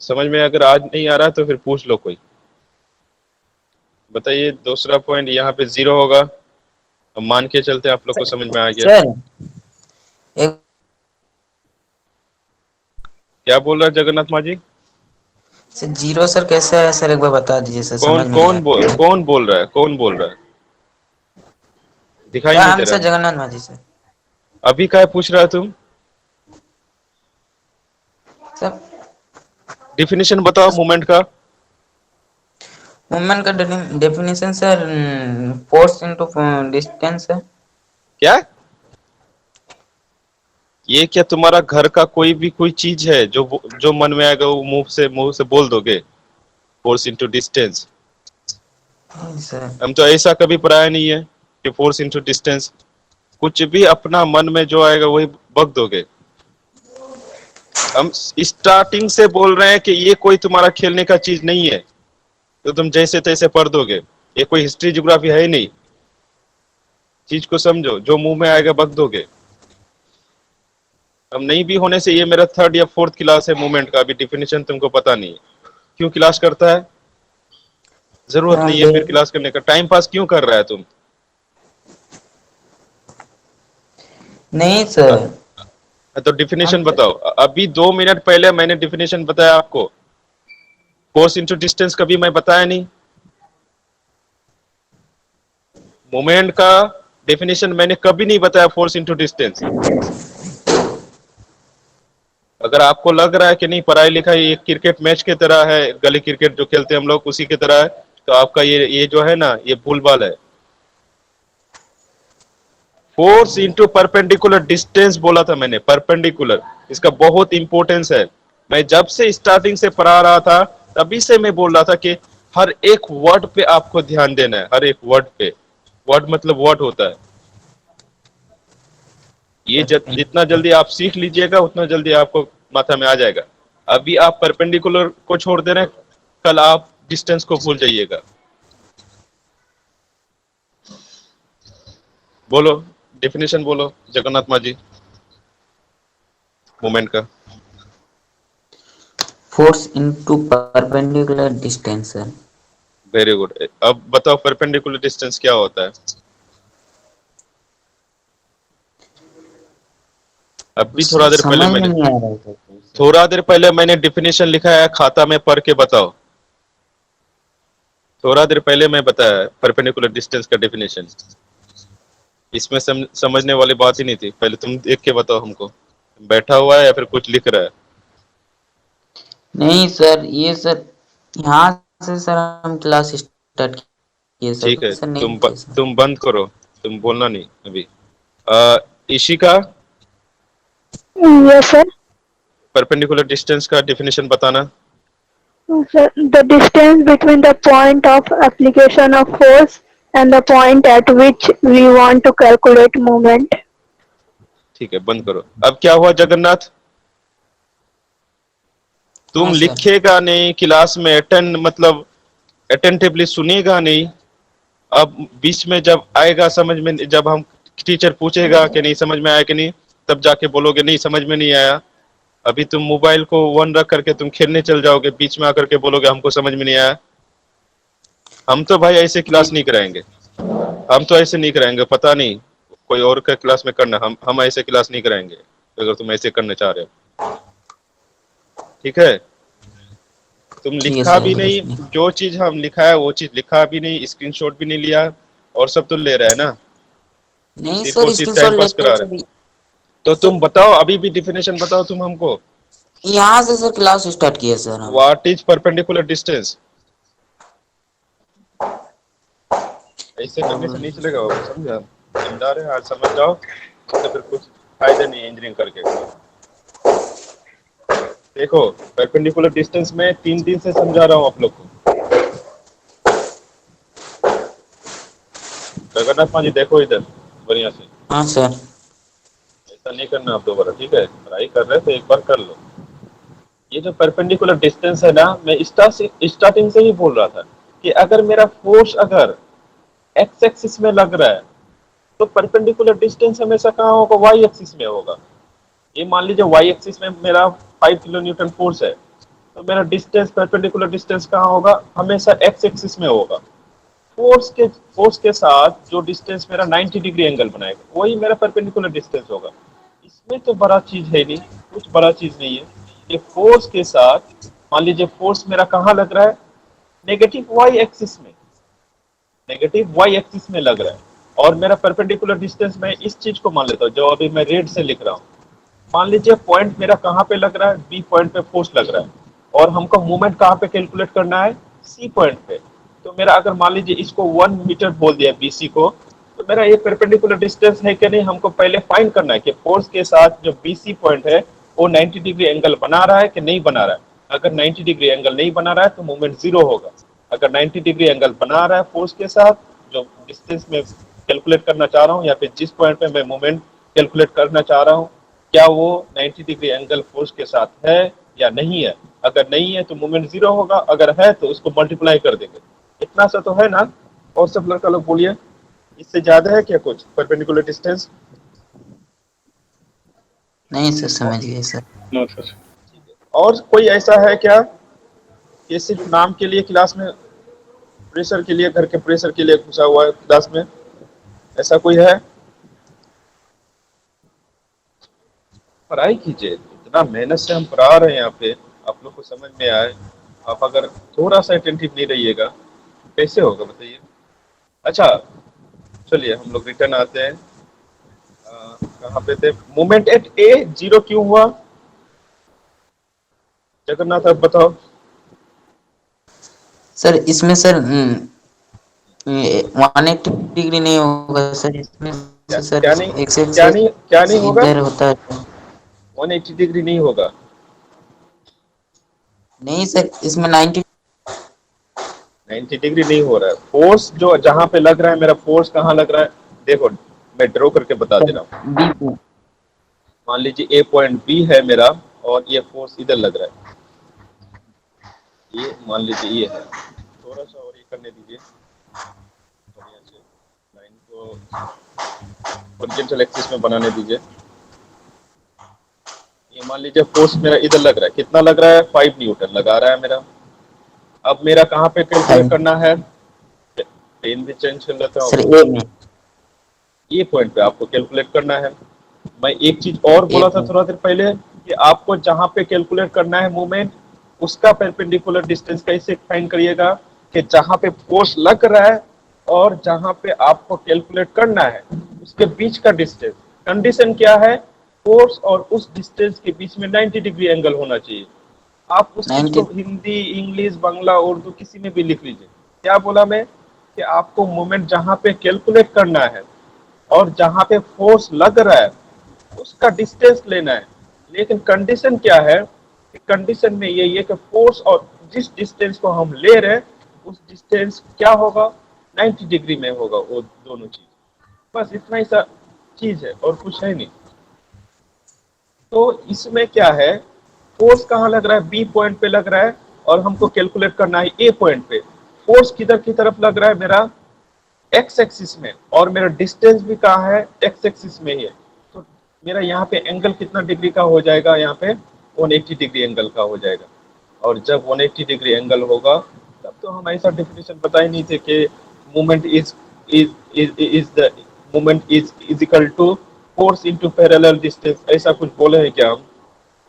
समझ में अगर आज नहीं आ रहा तो फिर पूछ लो कोई। बताइए दूसरा पॉइंट यहाँ पे जीरो होगा, हम मान के चलते हैं आप लोग को समझ में आ गया। सर एक क्या बोल रहा है जगन्नाथ माझी? सर जीरो सर कैसे है सर, एक बार बता दीजिए सर, समझ में नहीं आया। कौन बोल रहा है? कौन बोल रहा है? दिखाई क्या नहीं हम दे सर रहा। जगन्नाथ माझी सर। अभी क्या पूछ रहा है तुम? सर डिफिनेशन बताओ मूवमेंट का। मूवमेंट का definition sir force into distance है। क्या ये क्या तुम्हारा घर का कोई भी कोई चीज है जो मन में आएगा वो मुंह से बोल दोगे? Force into distance. सर हम तो ऐसा कभी पढ़ाया नहीं है कि फोर्स इंटू डिस्टेंस। कुछ भी अपना मन में जो आएगा वही बक दोगे। हम स्टार्टिंग से बोल रहे हैं कि ये कोई तुम्हारा खेलने का चीज नहीं है तो तुम जैसे तैसे पढ़ दोगे। ये कोई हिस्ट्री ज्योग्राफी है ही नहीं। चीज को समझो, जो मुंह में आएगा बक दोगे। हम नहीं भी होने से, ये मेरा 3rd या 4th क्लास है मूवमेंट का, अभी डिफिनेशन तुमको पता नहीं है। क्यों क्लास करता है? जरूरत नहीं है फिर क्लास करने का। टाइम पास क्यों कर रहा है तुम? नहीं सर। तो डिफिनेशन बताओ। अभी 2 मिनट पहले मैंने डिफिनेशन बताया आपको। फोर्स इंटू डिस्टेंस कभी मैं बताया नहीं। मोमेंट का डेफिनेशन मैंने कभी नहीं बताया, फोर्स इंटू डिस्टेंस। अगर आपको लग रहा है कि नहीं पढ़ाई लिखाई एक क्रिकेट मैच की तरह है, गली क्रिकेट जो खेलते हैं हम लोग उसी की तरह है, तो आपका ये जो है ना, ये भूलभाल है। फोर्स इंटू परपेंडिकुलर डिस्टेंस बोला था मैंने, परपेंडिकुलर। इसका बहुत इंपॉर्टेंस है। मैं जब से स्टार्टिंग से पढ़ा रहा था तभी से मैं बोल रहा था कि हर एक वर्ड पे आपको ध्यान देना है, हर एक वर्ड पे। वर्ड मतलब वर्ड होता है। ये जितना जल्दी आप सीख लीजिएगा उतना जल्दी आपको माथा में आ जाएगा। अभी आप परपेंडिकुलर को छोड़ दे रहे हैं, कल आप डिस्टेंस को भूल जाइएगा। बोलो डेफिनेशन बोलो जगन्नाथ माझी मोमेंट का। Force into perpendicular distance sir. Very good. अब बताओ परपेंडिकुलर डिस्टेंस क्या होता है? अभी थोड़ा देर पहले मैंने डिफिनेशन लिखा है, खाता में पढ़ के बताओ। थोड़ा देर पहले मैं बताया परपेंडिकुलर डिस्टेंस का डेफिनेशन। इसमें समझने वाली बात ही नहीं थी। पहले तुम देख के बताओ हमको, बैठा हुआ है या फिर कुछ लिख रहा है? नहीं सर, ये सर यहाँ से सर हम क्लास स्टार्ट किए सर। ठीक है, सर नहीं तुम बंद करो, तुम बोलना नहीं अभी। Ishika, Yes, sir. Perpendicular distance का डेफिनेशन बताना। Sir, the distance between the point of application of force and the point at which we want to calculate moment. ठीक है, बंद करो। अब क्या हुआ जगन्नाथ? तुम लिखेगा नहीं क्लास में, मतलब अटेंटिवली सुनेगा नहीं। अब बीच में जब आएगा समझ में, जब हम टीचर पूछेगा कि नहीं समझ में आया कि नहीं, तब जाके बोलोगे नहीं समझ में नहीं आया। अभी तुम मोबाइल को वन रख करके तुम खेलने चल जाओगे, बीच में आकर के बोलोगे हमको समझ में नहीं आया। हम तो भाई ऐसे क्लास नहीं कराएंगे, हम तो ऐसे नहीं कराएंगे। पता नहीं कोई और का क्लास में करना, हम ऐसे क्लास नहीं कराएंगे अगर तुम ऐसे करना चाह रहे हो। ठीक है? तुम लिखा भी नहीं, जो चीज हम लिखा है वो चीज लिखा भी नहीं, स्क्रीनशॉट भी नहीं लिया, और सब तो ले रहा है ना। नहीं सर, टाइम पास करा रहे। तो तुम बताओ, अभी भी डिफिनेशन बताओ तुम हमको। यहाँ से सर क्लास स्टार्ट किया sir. What is perpendicular distance? ऐसे करने से नहीं चलेगा बाबू, समझा? समझा रहे हैं, आज समझ जाओ, तो फिर कुछ फायदा नहीं है इंजीनियरिंग करके। देखो परपेंडिकुलर डिस्टेंस में 3 दिन से समझा रहा हूँ आप लोग को। जगन्नाथ पाजी देखो इधर बढ़िया से, हाँ सर। ऐसा नहीं करना आप दोबारा, ठीक है? पढ़ाई कर रहे हैं तो एक बार कर लो। ये जो परपेंडिकुलर डिस्टेंस है ना, मैं स्टार्टिंग से ही बोल रहा था कि अगर मेरा फोर्स अगर एक्स एक्सिस में लग रहा है तो परपेंडिकुलर डिस्टेंस हमेशा कहाँ होगा? वाई एक्सिस में होगा। ये मान लीजिए वाई एक्सिस में मेरा 5 किलो न्यूटन फोर्स है, तो मेरा डिस्टेंस परपेंडिकुलर डिस्टेंस कहाँ होगा? हमेशा एक्स एक्सिस में होगा। फोर्स के साथ जो डिस्टेंस मेरा 90 डिग्री एंगल बनाएगा वही मेरा परपेंडिकुलर डिस्टेंस होगा। इसमें तो बड़ा चीज है नहीं, कुछ बड़ा चीज नहीं है। ये फोर्स के साथ मान लीजिए फोर्स मेरा कहाँ लग रहा है? नेगेटिव वाई एक्सिस में, नेगेटिव वाई एक्सिस में लग रहा है। और मेरा परपेंडिकुलर डिस्टेंस मैं इस चीज को मान लेता हूँ जो अभी मैं रेड से लिख रहा हूँ। मान लीजिए पॉइंट मेरा कहाँ पे लग रहा है? बी पॉइंट पे फोर्स लग रहा है, और हमको मूवमेंट कहाँ पे कैलकुलेट करना है? सी पॉइंट पे। तो मेरा अगर मान लीजिए इसको 1 मीटर बोल दिया बीसी को, तो मेरा ये परपेंडिकुलर डिस्टेंस है कि नहीं, हमको पहले फाइंड करना है कि फोर्स के साथ जो बीसी पॉइंट है वो 90 डिग्री एंगल बना रहा है कि नहीं बना रहा है। अगर 90 डिग्री एंगल नहीं बना रहा है तो मूवमेंट 0 होगा। अगर 90 डिग्री एंगल बना रहा है फोर्स के साथ, जो डिस्टेंस में कैलकुलेट करना चाह रहा हूँ या फिर जिस पॉइंट पे मैं मूवमेंट कैलकुलेट करना चाह रहा हूँ, क्या वो 90 डिग्री एंगल फोर्स के साथ है या नहीं है। अगर नहीं है तो मूवमेंट 0 होगा, अगर है तो उसको मल्टीप्लाई कर देंगे। इतना सा तो है ना? और सब लड़का लोग बोलिए, इससे ज्यादा है क्या कुछ परपेंडिकुलर डिस्टेंस? नहीं सर, समझ गए सर। और कोई ऐसा है क्या कि सिर्फ नाम के लिए क्लास में, प्रेशर के लिए, घर के प्रेशर के लिए घुसा हुआ है क्लास में? ऐसा कोई है? पढ़ाई कीजिए, इतना मेहनत से हम पढ़ा रहे हैं यहाँ पे, आप लोग को समझ में आए। आप अगर थोड़ा सा अटेंटिव नहीं रहिएगा कैसे होगा बताइए? अच्छा चलिए हम लोग रिटर्न आते हैं। कहाँ पे थे? मोमेंट एट ए 0 क्यों हुआ? जगन्नाथ आप बताओ। सर इसमें सर 180 डिग्री नहीं होगा सर, इसमें सर क्या नहीं, एक्स एक्स क्या नहीं होगा? इधर होता है। 180 डिग्री नहीं होगा। नहीं सर, इसमें 90 डिग्री नहीं हो रहा है। फोर्स जो जहां पे लग रहा है, मेरा फोर्स कहाँ लग रहा है? देखो मैं ड्रॉ करके बता दे रहा हूँ। बी पे। मान लीजिए ए पॉइंट बी है मेरा, और ये फोर्स इधर लग रहा है। ये मान लीजिए ये है, थोड़ा सा और ये करने दीजिए बढ़िया से, लाइन को हॉरिजॉन्टल एक्सिस में बनाने दीजिए। ये मान लीजिए फोर्स मेरा इधर लग रहा है, कितना लग रहा है? 5 न्यूटन लगा रहा है मेरा। अब मेरा कहाँ पे कैलकुलेट करना है? पेन भी चेंज कर लेता सर हूँ। ए में। ये पॉइंट पे आपको कैलकुलेट करना है। मैं एक चीज और बोला था थोड़ा देर पहले कि आपको जहां पे कैलकुलेट करना है मूवमेंट, उसका परपेंडिकुलर डिस्टेंस कैसे फाइंड करिएगा? कि जहां पे फोर्स लग रहा है और जहां पे आपको कैलकुलेट करना है उसके बीच का डिस्टेंस। कंडीशन क्या है? फोर्स और उस डिस्टेंस के बीच में 90 डिग्री एंगल होना चाहिए। आप उस चीज को हिंदी, इंग्लिश, बांग्ला, उर्दू किसी में भी लिख लीजिए। क्या बोला मैं? कि आपको मोमेंट जहां पे कैलकुलेट करना है और जहां पे फोर्स लग रहा है उसका डिस्टेंस लेना है। लेकिन कंडीशन क्या है? कि कंडीशन में ये कि फोर्स और जिस डिस्टेंस को हम ले रहे हैं उस डिस्टेंस क्या होगा? 90 डिग्री में होगा वो दोनों चीज। बस इतना ही सा चीज है और कुछ है नहीं। तो इसमें क्या है? फोर्स कहाँ लग रहा है? बी पॉइंट पे लग रहा है, और हमको कैलकुलेट करना है ए पॉइंट पे। फोर्स किधर की तरफ लग रहा है? मेरा एक्स एक्सिस में, और मेरा डिस्टेंस भी कहाँ है? एक्स एक्सिस में ही है। तो मेरा यहाँ पे एंगल कितना डिग्री का हो जाएगा? यहाँ पे 180 डिग्री एंगल का हो जाएगा। और जब 180 डिग्री एंगल होगा तब तो हम ऐसा डेफिनेशन बता ही नहीं थे कि movement is the movement is equal to force into parallel distance. ऐसा कुछ बोले हैं क्या हम?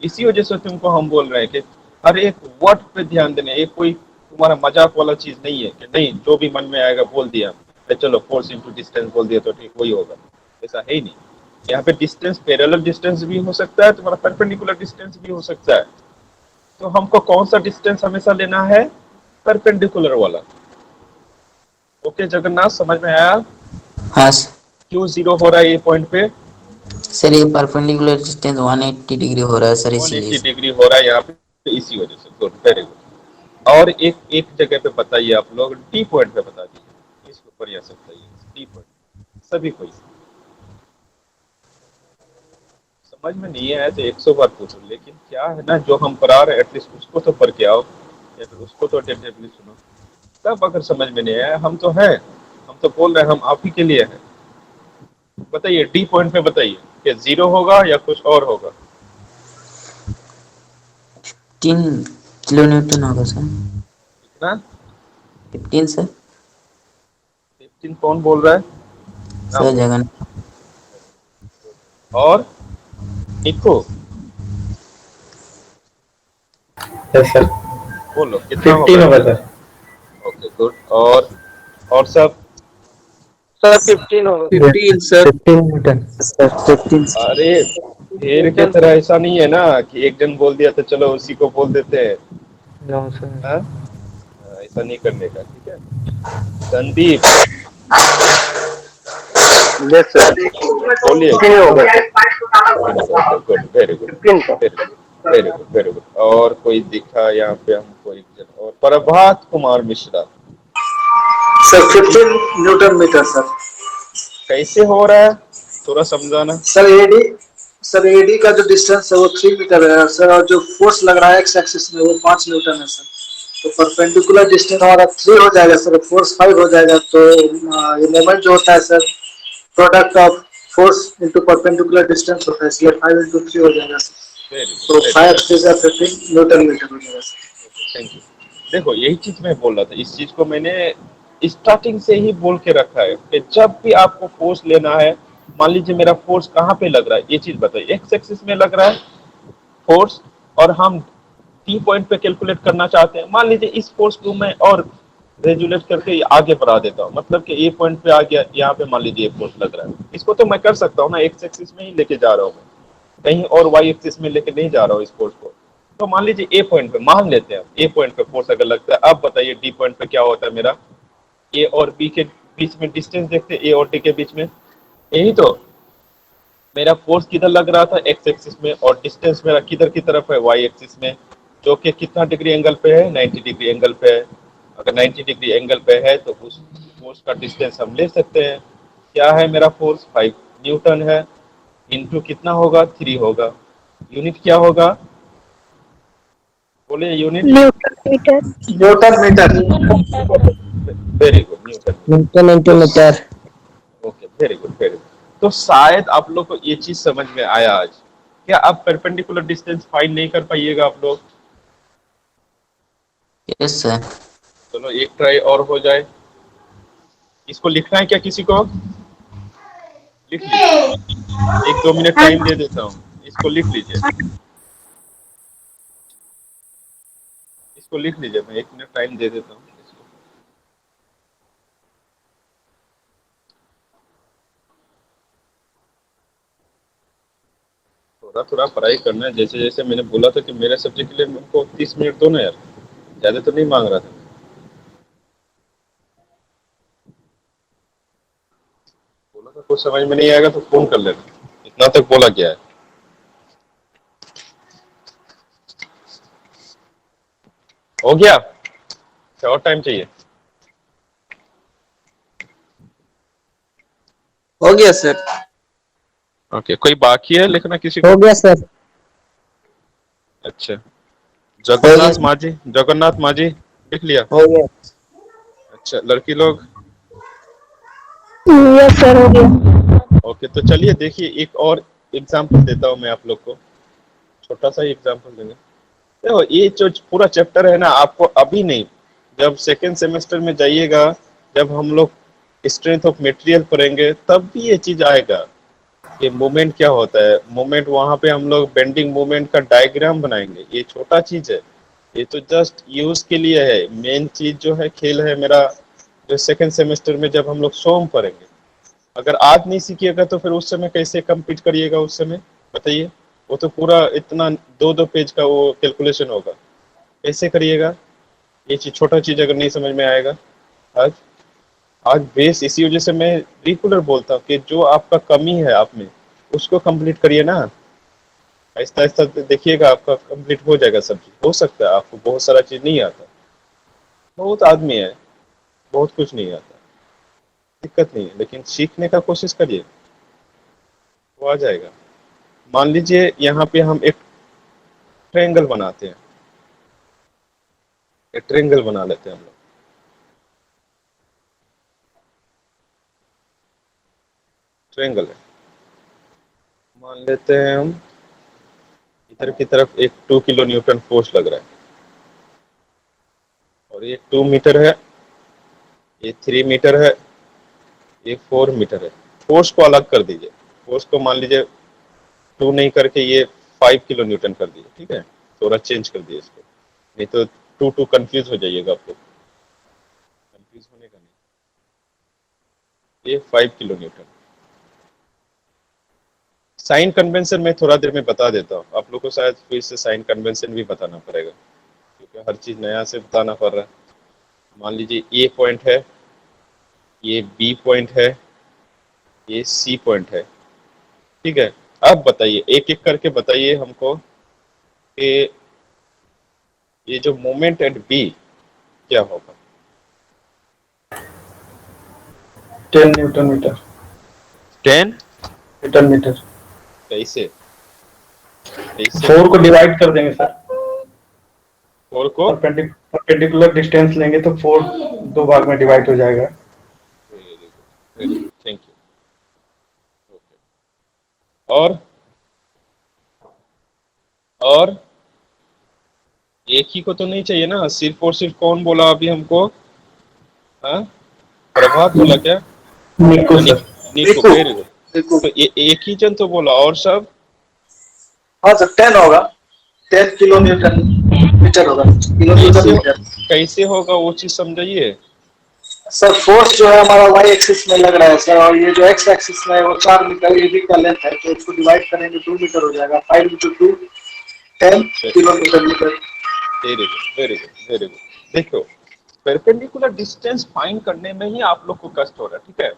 इसी वजह से तुमको हम बोल रहे हैं कि हर एक वर्ड पे ध्यान देना। ये कोई तुम्हारा मजाक वाला चीज नहीं है कि नहीं जो भी मन में आएगा बोल दिया, चलो फोर्स इनटू डिस्टेंस बोल दिया तो ठीक वही होगा। ऐसा है ही नहीं। यहाँ पे डिस्टेंस पैरेलल डिस्टेंस भी हो सकता है, तुम्हारा परपेंडिकुलर डिस्टेंस भी हो सकता है। तो हमको कौन सा डिस्टेंस हमेशा लेना है? परपेंडिकुलर वाला। ओके जगन्नाथ, समझ में आया? हाँ सर। क्यों 0 हो रहा है ये पॉइंट पे? सर ये परपेंडिकुलर डिस्टेंस 180 डिग्री हो रहा है सर, 180 इसीलिए। डिग्री हो रहा है यहाँ पे, इसी वजह से। Good, very good. और एक एक जगह पे बताइए आप लोग, डी पॉइंट पे बता दीजिए, इसके ऊपर या सकता है डी पॉइंट सभी कोई समझ में नहीं आया तो 100 बार पूछो, लेकिन क्या है ना, जो हम पढ़ा रहे एटलीस्ट उसको तो पढ़ के आओ, या फिर उसको तो अटेंटिवली सुनो। तब अगर समझ में नहीं आया, हम तो हैं, हम तो बोल रहे हैं, हम आप ही के लिए हैं। बताइए डी पॉइंट पे बताइए कि 0 होगा या कुछ और होगा? 15 किलो न्यूटन होगा सर। कितना? 15 सर। 15 कौन बोल रहा है? सर नाम बोलो। जगन। और निको यस सर, बोलो कितना 15 होगा? होगा सर। Okay good. और सब? सर 15 होगा। 15 सर। 15 न्यूटन। सर 15। अरे ढेर के तरह ऐसा नहीं है ना कि एक जन बोल दिया तो चलो उसी को बोल देते हैं। No sir. हाँ? ऐसा नहीं करने का, ठीक है? Sandeep yes sir. बोलिए। 15 होगा। Good, very good, 15 very good, very good, very good. और कोई दिखा यहाँ पे हमको एक जन? और Prabhat Kumar Mishra, sir 15 newton metre sir. कैसे हो रहा है थोड़ा समझाना। सर एडी का जो डिस्टेंस है वो 3 मीटर है सर, और जो फोर्स लग रहा है एक्स एक्सिस में वो 5 न्यूटन है सर। तो परपेंडिकुलर डिस्टेंस हमारा 3 हो जाएगा सर, फोर्स 5 हो जाएगा। तो ये मोमेंट जो होता है sir, product of force into perpendicular distance होता है, इसलिए 5 इंटू 3 हो जाएगा सर। वेरी तो गुड, 5 15 न्यूटन मीटर हो जाएगा सर। Thank you. देखो यही चीज मैं बोल रहा था, इस चीज को मैंने स्टार्टिंग से ही बोल के रखा है कि जब भी आपको फोर्स लेना है, मान लीजिए मेरा फोर्स कहाँ पे लग रहा है, ये चीज बताइए। एक्स एक्सिस में लग रहा है फोर्स, और हम टी पॉइंट पे कैलकुलेट करना चाहते हैं। मान लीजिए इस फोर्स को मैं और रेजुलेट करके आगे बढ़ा देता हूँ, मतलब कि ए पॉइंट पे आ गया, यहाँ पे मान लीजिए फोर्स लग रहा है, इसको तो मैं कर सकता हूँ ना, एक्स एक्सिस में ही लेके जा रहा हूँ मैं, कहीं और वाई एक्सिस में लेके नहीं जा रहा हूँ इस फोर्स को। तो मान लीजिए ए पॉइंट पे, मान लेते हैं ए पॉइंट पे फोर्स अगर लगता है। अब बताइए डी पॉइंट पे क्या होता है मेरा? ए और बी के बीच में डिस्टेंस देखते हैं, ए और डी के बीच में, यही तो मेरा फोर्स किधर लग रहा था, एक्स एक्सिस में, और डिस्टेंस मेरा किधर की तरफ है, वाई एक्सिस में, जो कि कितना डिग्री एंगल पे है, 90 डिग्री एंगल पे है। अगर 90 डिग्री एंगल पे है तो उस फोर्स का डिस्टेंस हम ले सकते हैं। क्या है मेरा फोर्स? 5 न्यूटन है, इनटू कितना होगा? 3 होगा। यूनिट क्या होगा? बोले unit. Newton meter. Newton metre. Very good, newton. Newton into metre. Okay, very good, very good. तो शायद आप लोग को ये चीज समझ में आया आज। क्या आप परपेंडिकुलर डिस्टेंस फाइंड नहीं कर पाइएगा आप लोग? Yes sir. चलो एक ट्राई और हो जाए। इसको लिखना है क्या किसी को? लिख लीजिए, 1-2 मिनट टाइम दे देता हूँ, इसको लिख लीजिए, इसको लिख लीजिए, मैं 1 मिनट टाइम दे देता हूँ इसको। थोड़ा थोड़ा पढ़ाई करना है, जैसे जैसे मैंने बोला था कि मेरे सब्जेक्ट के लिए हमको 30 मिनट दो ना यार, ज्यादा तो नहीं मांग रहा था। बोला था कुछ समझ में नहीं आएगा तो फोन कर लेना, इतना तक बोला गया है। हो गया क्या और टाइम चाहिए? हो गया सर। ओके, कोई बाकी है लिखना किसी को? हो गया सर। अच्छा, जगन्नाथ माझी, जगन्नाथ माझी लिख लिया? हो गया। अच्छा, लड़की लोग? Yes sir, हो गया. ओके, तो चलिए देखिए एक और एग्जांपल देता हूँ मैं आप लोग को, छोटा सा ही एग्जांपल देंगे। देखो ये जो पूरा चैप्टर है ना, आपको अभी नहीं, जब सेकेंड सेमेस्टर में जाइएगा, जब हम लोग स्ट्रेंथ ऑफ मटेरियल पढ़ेंगे, तब भी ये चीज आएगा कि मोमेंट क्या होता है। मोमेंट वहां पे हम लोग बेंडिंग मोमेंट का डायग्राम बनाएंगे। ये छोटा चीज है, ये तो जस्ट यूज के लिए है। मेन चीज जो है खेल है मेरा, जो सेकेंड सेमेस्टर में जब हम लोग सोम पढ़ेंगे। अगर आज नहीं सीखिएगा तो फिर उस समय कैसे कंप्लीट करिएगा उस समय, बताइए? वो तो पूरा इतना 2-2 पेज का वो कैलकुलेशन होगा, कैसे करिएगा? ये चीज, छोटा चीज अगर नहीं समझ में आएगा आज। आज बेस इसी वजह से मैं रेगुलर बोलता हूँ कि जो आपका कमी है आप में उसको कंप्लीट करिए ना। आहिस्ता आहिस्ता देखिएगा आपका कंप्लीट हो जाएगा सब चीज। हो सकता है आपको बहुत सारा चीज नहीं आता, बहुत आदमी है बहुत कुछ नहीं आता, दिक्कत नहीं है, लेकिन सीखने का कोशिश करिए, वो आ जाएगा। मान लीजिए यहाँ पे हम एक ट्रायंगल बनाते हैं, एक ट्रायंगल बना लेते हैं हम लोग। ट्रायंगल है, मान लेते हैं हम इधर की तरफ एक 2 किलो न्यूटन फोर्स लग रहा है और ये 2 मीटर है, ये 3 मीटर है, ये 4 मीटर है। फोर्स को अलग कर दीजिए, फोर्स को मान लीजिए 2 नहीं करके ये 5 किलो न्यूटन कर दीजिए, ठीक है, थोड़ा चेंज कर दिए इसको, नहीं तो 2 कंफ्यूज हो जाइएगा आपको, कंफ्यूज होने का नहीं। ये 5 किलो न्यूटन। साइन कन्वेंशन में थोड़ा देर में बता देता हूँ, आप लोग को शायद फिर से साइन कन्वेंशन भी बताना पड़ेगा क्योंकि हर चीज नया से बताना पड़ रहा है। मान लीजिए ए पॉइंट है, ये बी पॉइंट है, ये सी पॉइंट है, ठीक है। अब बताइए, एक एक करके बताइए हमको कि ये जो मोमेंट एट बी क्या होगा। 10 न्यूटन मीटर। 10 Newton metre. कैसे? कैसे 4 को डिवाइड कर देंगे सर, 4 को परपेंडिकुलर डिस्टेंस लेंगे तो 4 दो भाग में डिवाइड हो जाएगा। Thank you. और एक ही को तो नहीं चाहिए ना, सिर्फ और सिर्फ कौन बोला अभी हमको? हाँ, प्रभात बोला क्या? निको सर। निको, वेरी गुड। तो एक ही जन तो बोला, और सब? हाँ सर 10 होगा, 10 किलो न्यूटन मीटर होगा, किलो न्यूटन मीटर। कैसे होगा वो चीज समझाइए सर। फोर्स जो है हमारा वाई एक्सिस में लग रहा है सर, और ये जो एक्स एक्सिस में है वो 4 मीटर ये भी का लेंथ है, तो इसको डिवाइड करेंगे 2 मीटर हो जाएगा। 5 into 2 10 kilometre metre. Very good, very good, very good. देखो, परपेंडिकुलर डिस्टेंस फाइंड करने में ही आप लोग को कष्ट हो रहा है, ठीक है।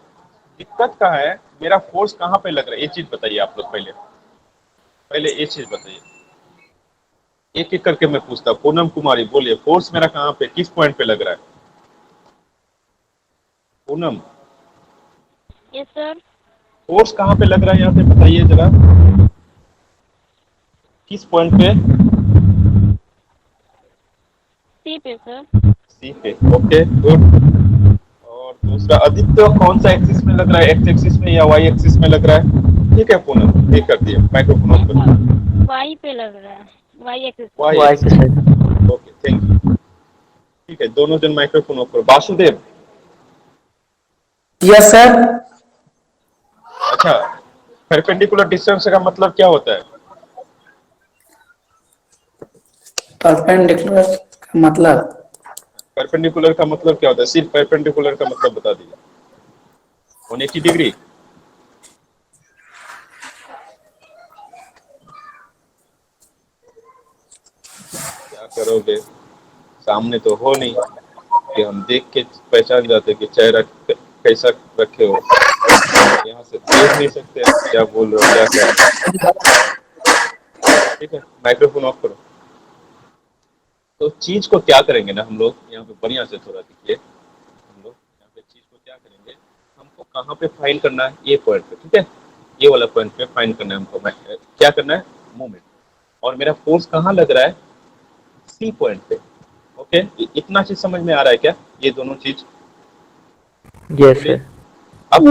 दिक्कत कहाँ है, मेरा फोर्स कहाँ पे लग रहा है, ये चीज बताइए आप लोग। पहले ये चीज बताइए, एक एक करके मैं पूछता। पूनम कुमारी बोलिए, फोर्स मेरा कहाँ पे, किस पॉइंट पे लग रहा है? Poonam, yes sir. फोर्स कहाँ पे लग रहा है यहाँ पे बताइए जरा, किस पॉइंट पे? सी पे सर। सी पे, ओके गुड। और दूसरा, आदित्य कौन सा एक्सिस में लग रहा है, एक्स एक्सिस में या वाई एक्सिस में लग रहा है? ठीक है पूनम, ये कर दिए, माइक्रोफोन ऑन करो। वाई पे लग रहा है, y axis. Y axis, okay thank you. ठीक है, दोनों जन माइक्रोफोन ऑफ करो। वासुदेव। Yes sir. अच्छा, परपेंडिकुलर डिस्टेंस का मतलब क्या होता है? परपेंडिकुलर का मतलब, परपेंडिकुलर का मतलब क्या होता है? सिर्फ परपेंडिकुलर का मतलब बता दीजिए। 180 डिग्री। क्या करोगे, सामने तो हो नहीं कि हम देख के पहचान जाते कि चेहरा कैसा रखे हो, यहाँ से देख नहीं सकते क्या बोल रहे हो, क्या कर रहे हो। ठीक है, माइक्रोफोन ऑफ करो। तो चीज को क्या करेंगे ना हम लोग, यहाँ पे बढ़िया से थोड़ा देखिए, हम लोग यहाँ पे चीज को क्या करेंगे, हमको कहाँ पे फाइंड करना है, ये पॉइंट पे, ठीक है, ये वाला पॉइंट पे फाइंड करना है हमको। क्या करना है, मूवमेंट। और मेरा फोर्स कहाँ लग रहा है, सी पॉइंट पे। ओके, इतना चीज समझ में आ रहा है क्या, ये दोनों चीज? Yes sir. अब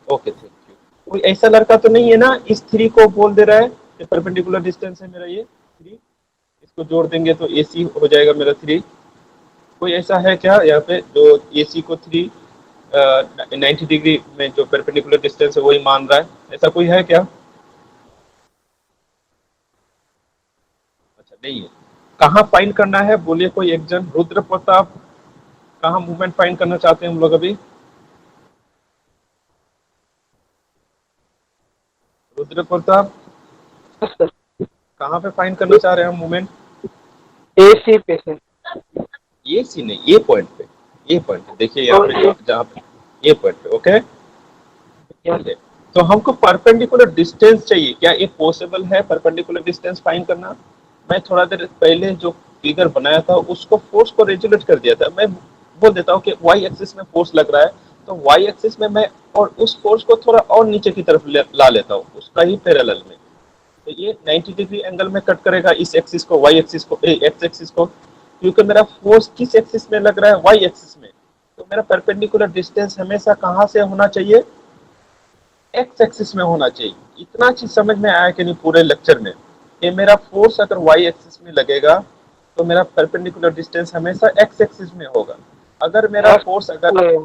ओके थैंक यू। कोई ऐसा लड़का तो नहीं है ना इस 3 को बोल दे रहा है कि परपेंडिकुलर डिस्टेंस है मेरा ये 3, इसको जोड़ देंगे तो AC हो जाएगा मेरा 3। कोई ऐसा है क्या यहाँ पे जो AC को 90 डिग्री में जो परपेंडिकुलर डिस्टेंस है वही मान रहा है? ऐसा कोई है क्या? अच्छा नहीं है। कहाँ फाइंड करना है बोलिए कोई एक जन। रुद्र प्रताप, कहाँ मूवमेंट फाइंड करना चाहते हैं हम लोग अभी? रुद्र प्रताप कहाँ पे फाइंड करना चाह रहे हैं हम मूवमेंट? AC पे सर। AC नहीं, ये पॉइंट पे। ये पॉइंट देखिए यहाँ पे, जहाँ पे ये पॉइंट, ओके। तो हमको परपेंडिकुलर डिस्टेंस चाहिए, क्या ये पॉसिबल है परपेंडिकुलर डिस्टेंस फाइंड करना? मैं थोड़ा देर पहले जो फिगर बनाया था उसको, फोर्स को रेजुलेट कर दिया था। मैं बोल देता हूँ कि वाई एक्सिस में फोर्स लग रहा है, तो वाई एक्सिस में मैं और उस फोर्स को थोड़ा और नीचे की तरफ ला लेता हूँ, उसका ही पैरेलल में। तो ये 90 डिग्री एंगल में कट करेगा इस एक्सिस को, वाई एक्सिस को, एक्स एक्सिस को, क्योंकि मेरा फोर्स किस एक्सिस में लग रहा है, वाई एक्सिस में। तो मेरा परपेंडिकुलर डिस्टेंस हमेशा कहाँ से होना चाहिए, एक्स एक्सिस में होना चाहिए। इतना चीज समझ में आया कि नहीं पूरे लेक्चर में, कि मेरा फोर्स अगर वाई एक्सिस में लगेगा तो मेरा परपेंडिकुलर डिस्टेंस हमेशा एक्स एक्सिस में होगा। अगर मेरा फोर्स अगर,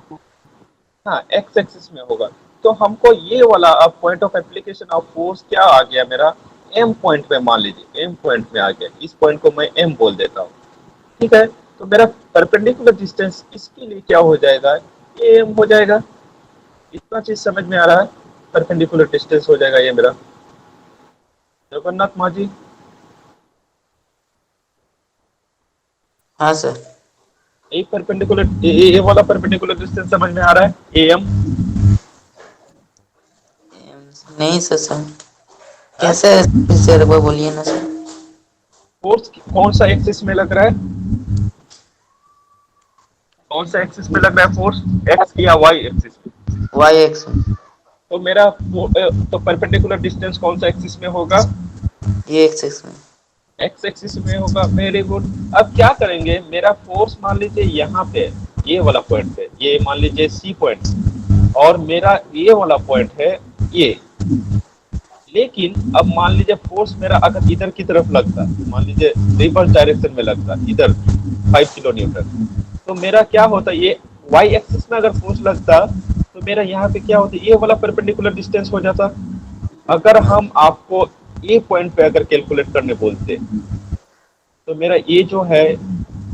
हाँ, एक्स एक्सिस में होगा, तो हमको ये वाला अब point of application of force क्या आ गया मेरा, एम पॉइंट पे, मान लीजिए एम पॉइंट में आ गया। इस पॉइंट को मैं एम बोल देता हूँ, ठीक है। तो मेरा परपेंडिकुलर डिस्टेंस इसके लिए क्या हो जाएगा, ये एम हो जाएगा। इतना चीज समझ में आ रहा है, परपेंडिकुलर डिस्टेंस हो जाएगा ये मेरा। जगन्नाथ माजी, हाँ सर। ये परपेंडिकुलर, ये वाला परपेंडिकुलर डिस्टेंस समझ में आ रहा है, ए एम? नहीं सर सर, कैसे सर वो बोलिए ना सर। फोर्स कौन सा एक्सिस में लग रहा है, कौन सा एक्सिस में लग रहा है फोर्स, एक्स या वाई एक्सिस में? वाई एक्स में। तो मेरा तो परपेंडिकुलर डिस्टेंस कौन सा एक्सिस में होगा, ये एक्सिस में। एक्स एक्सिस में होगा। Very good. अब क्या करेंगे, मेरा फोर्स मान लीजिए यहाँ पे, ये वाला पॉइंट पे, ये मान लीजिए सी पॉइंट, और मेरा ये वाला पॉइंट है ये। लेकिन अब मान लीजिए फोर्स मेरा अगर इधर की तरफ लगता, मान लीजिए रिवर्स डायरेक्शन में लगता, इधर 5 किलो न्यूटन, तो मेरा क्या होता, ये वाई एक्सिस में अगर फोर्स लगता तो मेरा यहाँ पे क्या होता, ये वाला परपेंडिकुलर डिस्टेंस हो जाता। अगर हम आपको ए पॉइंट पे अगर कैलकुलेट करने बोलते, तो मेरा ये जो है,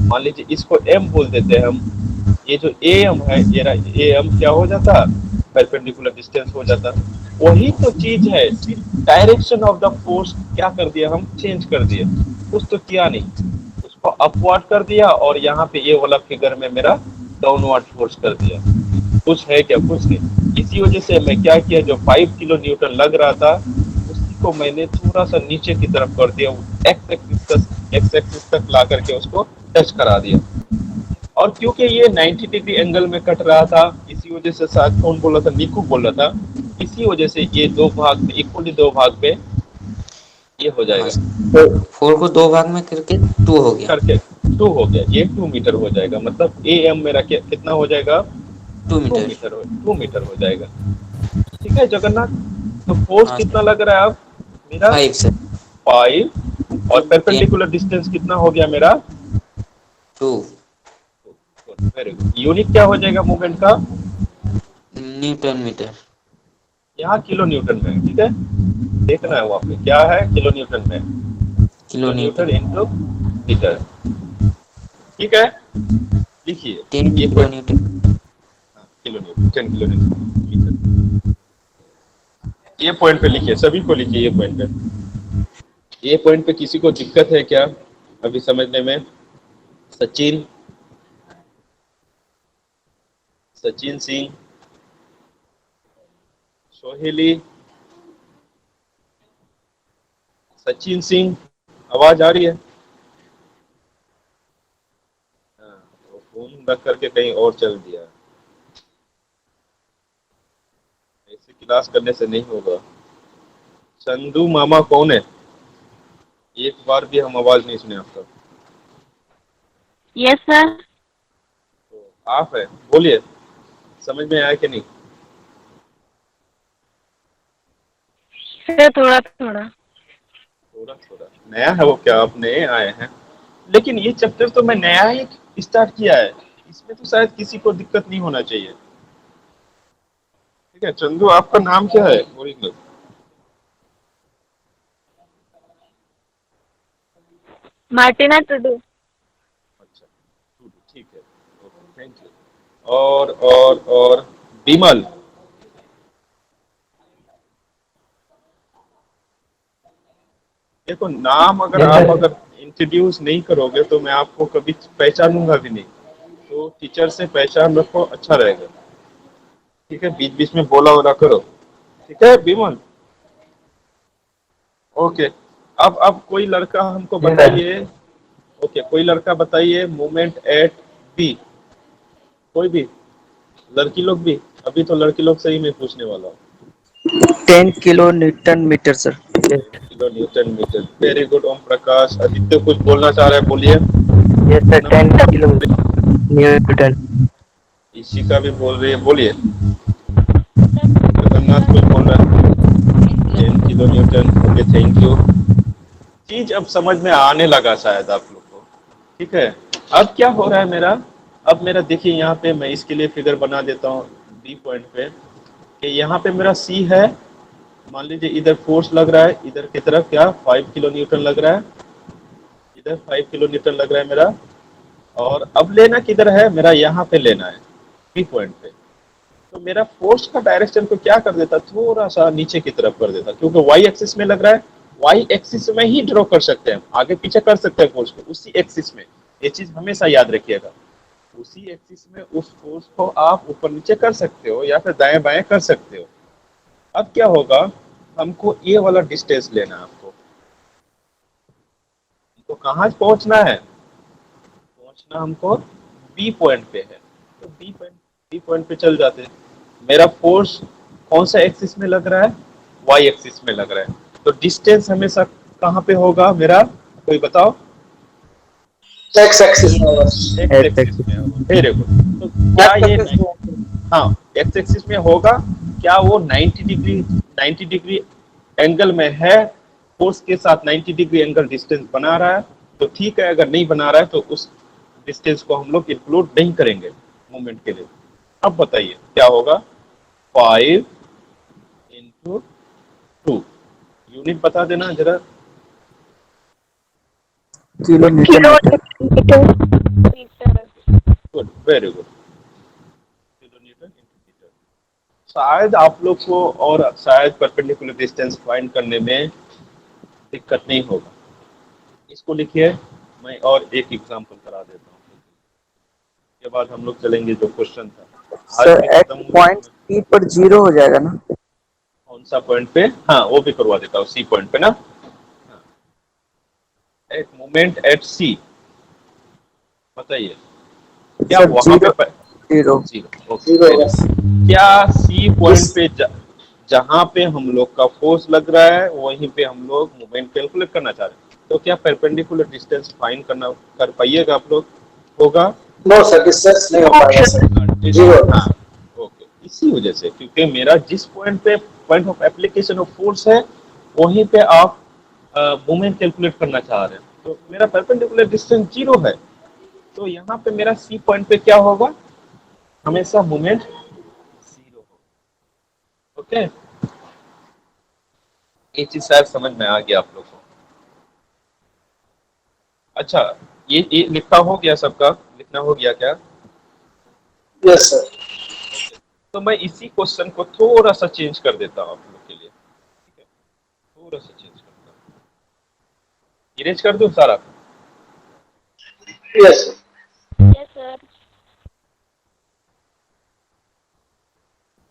मान लीजिए इसको एम बोल देते हैं हम, ये जो ए एम है, ये एम क्या हो जाता, परपेंडिकुलर डिस्टेंस हो जाता। वही तो चीज है, डायरेक्शन ऑफ द फोर्स क्या कर दिया हम, चेंज कर दिए। कुछ तो किया नहीं, उसको अपवर्ड कर दिया, और यहाँ पे ये वाला फिगर में मेरा डाउनवर्ड फोर्स कर दिया। कुछ है क्या, कुछ नहीं। इसी वजह से मैं क्या किया, जो 5 किलो न्यूटन लग रहा था उसी को मैंने थोड़ा सा नीचे की तरफ कर दिया, एक्स एक्सिस तक ला करके उसको टच करा दिया। और क्योंकि ये 90 डिग्री एंगल में कट रहा था, इसी वजह से, शायद कौन बोल रहा था, निकू बोल रहा था, इसी वजह से ये दो भाग में, इक्वली दो भाग में ये हो जाएगा। 4 को 2 भाग में करके 2 हो गया, करके 2 हो गया, ये 2 मीटर हो जाएगा। मतलब ए एम मेरा कितना हो जाएगा, 2 2 मीटर। 2 मीटर हो जाएगा। ठीक है जगन्नाथ, तो फोर्स हाँ कितना लग रहा है अब मेरा, 5 सर। 5, और परपेंडिकुलर डिस्टेंस कितना हो गया मेरा, 2। Very good. यूनिट क्या हो जाएगा मूवमेंट का, न्यूटन मीटर। यहाँ किलो न्यूटन में, ठीक है, देखना है वहाँ पे क्या है, किलो न्यूटन में, kilo newton newton. Into metre. ठीक है, लिखिए 10 ये kilo newton. Kilo newton, 10 kilo newton metre. ये पॉइंट पे लिखिए, सभी को लिखिए ये पॉइंट पे। ये पॉइंट पे किसी को दिक्कत है क्या अभी समझने में? सचिन, सचिन सिंह, सोहेली, सचिन सिंह, आवाज आ रही है? हाँ, वो फोन रख करके कहीं और चल दिया, ऐसे क्लास करने से नहीं होगा। चंदू मामा कौन है, एक बार भी हम आवाज नहीं सुने आपका। Yes sir. तो आप है, बोलिए, समझ में आया कि नहीं? सर थोड़ा थोड़ा। थोड़ा थोड़ा नया है वो, क्या आप नए आए हैं? लेकिन ये चैप्टर तो मैं नया ही स्टार्ट किया है, इसमें तो शायद किसी को दिक्कत नहीं होना चाहिए। ठीक है चंदू, आपका नाम क्या है ओरिजिनल? मार्टिना टुडू। अच्छा, ठीक है, ओके, थैंक यू। और विमल, देखो नाम अगर आप अगर इंट्रोड्यूस नहीं करोगे तो मैं आपको कभी पहचानूंगा भी नहीं। तो टीचर से पहचान रखो, अच्छा रहेगा। ठीक है, बीच बीच में बोला वोला करो। ठीक है विमल, ओके। अब कोई लड़का हमको जी सर। बताइए। ओके, कोई लड़का बताइए मूवमेंट एट बी। कोई भी लड़की लोग भी, अभी तो लड़की लोग से ही मैं पूछने वाला हूँ। 10 kilo newton metre sir. 10 kilo newton metre, very good. Om Prakash, Aditya कुछ बोलना चाह रहे हैं, बोलिए। Yes sir 10 kilo newton. Ishika भी बोल रही है, बोलिए। जगन्नाथ कुछ बोल रहा है, 10 kilo Newton. Okay, thank you. चीज अब समझ में आने लगा शायद आप लोग को। ठीक है, अब क्या हो रहा है मेरा, अब मेरा देखिए यहाँ पे मैं इसके लिए फिगर बना देता हूँ बी पॉइंट पे, कि यहाँ पे मेरा सी है। मान लीजिए इधर फोर्स लग रहा है, इधर की तरफ क्या 5 किलो न्यूटन लग रहा है, इधर 5 किलो न्यूटन लग रहा है मेरा। और अब लेना किधर है मेरा, यहाँ पे लेना है बी पॉइंट पे। तो मेरा फोर्स का डायरेक्शन को क्या कर देता, थोड़ा सा नीचे की तरफ कर देता, क्योंकि वाई एक्सिस में लग रहा है। वाई एक्सिस में ही ड्रॉ कर सकते हैं, आगे पीछे कर सकते हैं फोर्स को उसी एक्सिस में। ये चीज हमेशा याद रखिएगा, उसी एक्सिस में उस फोर्स को आप ऊपर नीचे कर सकते हो या फिर दाएं बाएं कर सकते हो। अब क्या होगा, हमको ये वाला डिस्टेंस लेना है आपको। तो कहाँ पहुंचना है, पहुंचना हमको बी पॉइंट पे है। तो बी पॉइंट पे चल जाते हैं। मेरा फोर्स कौन सा एक्सिस में लग रहा है, वाई एक्सिस में लग रहा है। तो डिस्टेंस हमेशा कहाँ पे होगा मेरा, कोई बताओ। एक्स एक्सिस में होगा। एक्स एक्सिस में होगा, वेरी गुड। तो क्या ये हाँ एक्स एक्सिस में होगा, क्या वो 90 डिग्री एंगल में है, फोर्स के साथ 90 डिग्री एंगल डिस्टेंस बना रहा है, तो ठीक है। अगर नहीं बना रहा है तो उस डिस्टेंस को हम लोग इंक्लूड नहीं करेंगे मूवमेंट के लिए। अब बताइए क्या होगा, 5 इंटू 2, यूनिट बता देना जरा। Kilo newton metre. Good, very good. Kilo newton into metre. शायद आप लोग को और शायद परपेंडिकुलर डिस्टेंस फाइंड करने में दिक्कत नहीं होगा। इसको लिखिए, मैं और एक एग्जांपल करा देता हूँ, उसके बाद हम लोग चलेंगे जो क्वेश्चन था आज सर भी एक्स खत्म पॉइंट हुआ। सी पर 0 हो जाएगा ना। कौन सा पॉइंट पे, हाँ वो भी करवा देता हूँ, सी पॉइंट पे ना। हाँ, एक मोमेंट एट सी, बताइए क्या सर वहां पे 0 जीरो। ओके, क्या सी पॉइंट पे जहां पे हम लोग का फोर्स लग रहा है वहीं पे हम लोग मोमेंट कैलकुलेट करना चाह रहे हैं, तो क्या परपेंडिकुलर डिस्टेंस फाइंड करना कर पाइएगा आप लोग, होगा। नो सर, डिस्टेंस नहीं हो पाएगा सर, जीरो। हाँ, ओके। इसी वजह से, क्योंकि मेरा जिस पॉइंट पे point of application of force है वहीं पे आप मोमेंट कैलकुलेट करना चाह रहे हैं, तो मेरा परपेंडिकुलर डिस्टेंस 0 है। तो यहाँ पे मेरा सी पॉइंट पे क्या होगा, हमेशा मोमेंट 0 होगा। ओके, ये चीज शायद समझ में आ गया आप लोग को। अच्छा, ये लिखा हो गया, सबका लिखना हो गया क्या। Yes sir. तो मैं इसी क्वेश्चन को थोड़ा सा चेंज कर देता हूँ आप लोग के लिए। ठीक है, थोड़ा सा चेंज करता हूँ, इरेज कर दूं सारा। Yes sir. Yes sir.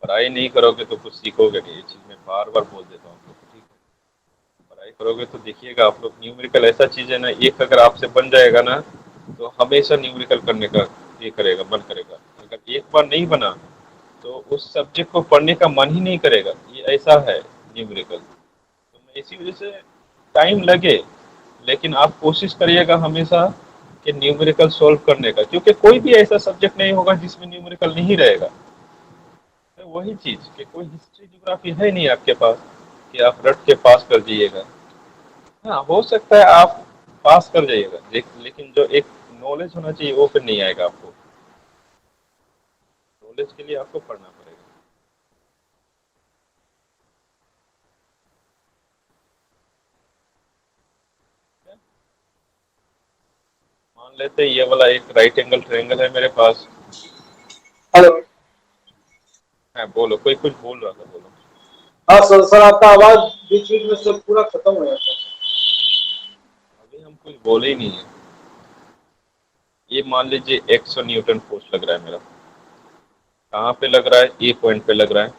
पढ़ाई नहीं करोगे तो कुछ सीखोगे नहीं, ये चीज मैं बार बार बोल देता हूँ आप लोग को। ठीक है, पढ़ाई करोगे तो देखिएगा आप लोग, न्यूमेरिकल ऐसा चीज है ना, एक अगर आपसे बन जाएगा ना तो हमेशा न्यूमेरिकल करने का ये करेगा, मन करेगा। अगर एक बार नहीं बना तो उस सब्जेक्ट को पढ़ने का मन ही नहीं करेगा, ये ऐसा है न्यूमेरिकल। तो मैं इसी वजह से टाइम लगे, लेकिन आप कोशिश करिएगा हमेशा कि न्यूमेरिकल सॉल्व करने का, क्योंकि कोई भी ऐसा सब्जेक्ट नहीं होगा जिसमें न्यूमेरिकल नहीं रहेगा। तो वही चीज कि कोई हिस्ट्री ज्योग्राफी है नहीं आपके पास कि आप रट के पास कर जाइएगा। हाँ, हो सकता है आप पास कर जाइएगा, लेकिन जो एक नॉलेज होना चाहिए वो फिर नहीं आएगा आपको। नॉलेज के लिए आपको पढ़ना पड़ेगा। मान लेते हैं ये वाला एक राइट एंगल ट्रायंगल है मेरे पास। हेलो। हाँ बोलो, कोई कुछ बोल रहा था, बोलो। हाँ सर, सर आपका आवाज बीच बीच में से पूरा खत्म हो जाता है। अभी हम कुछ बोले ही नहीं है। ये मान लीजिए 100 न्यूटन फोर्स लग रहा है मेरा। कहाँ पे लग रहा है? ए पॉइंट पे लग रहा है।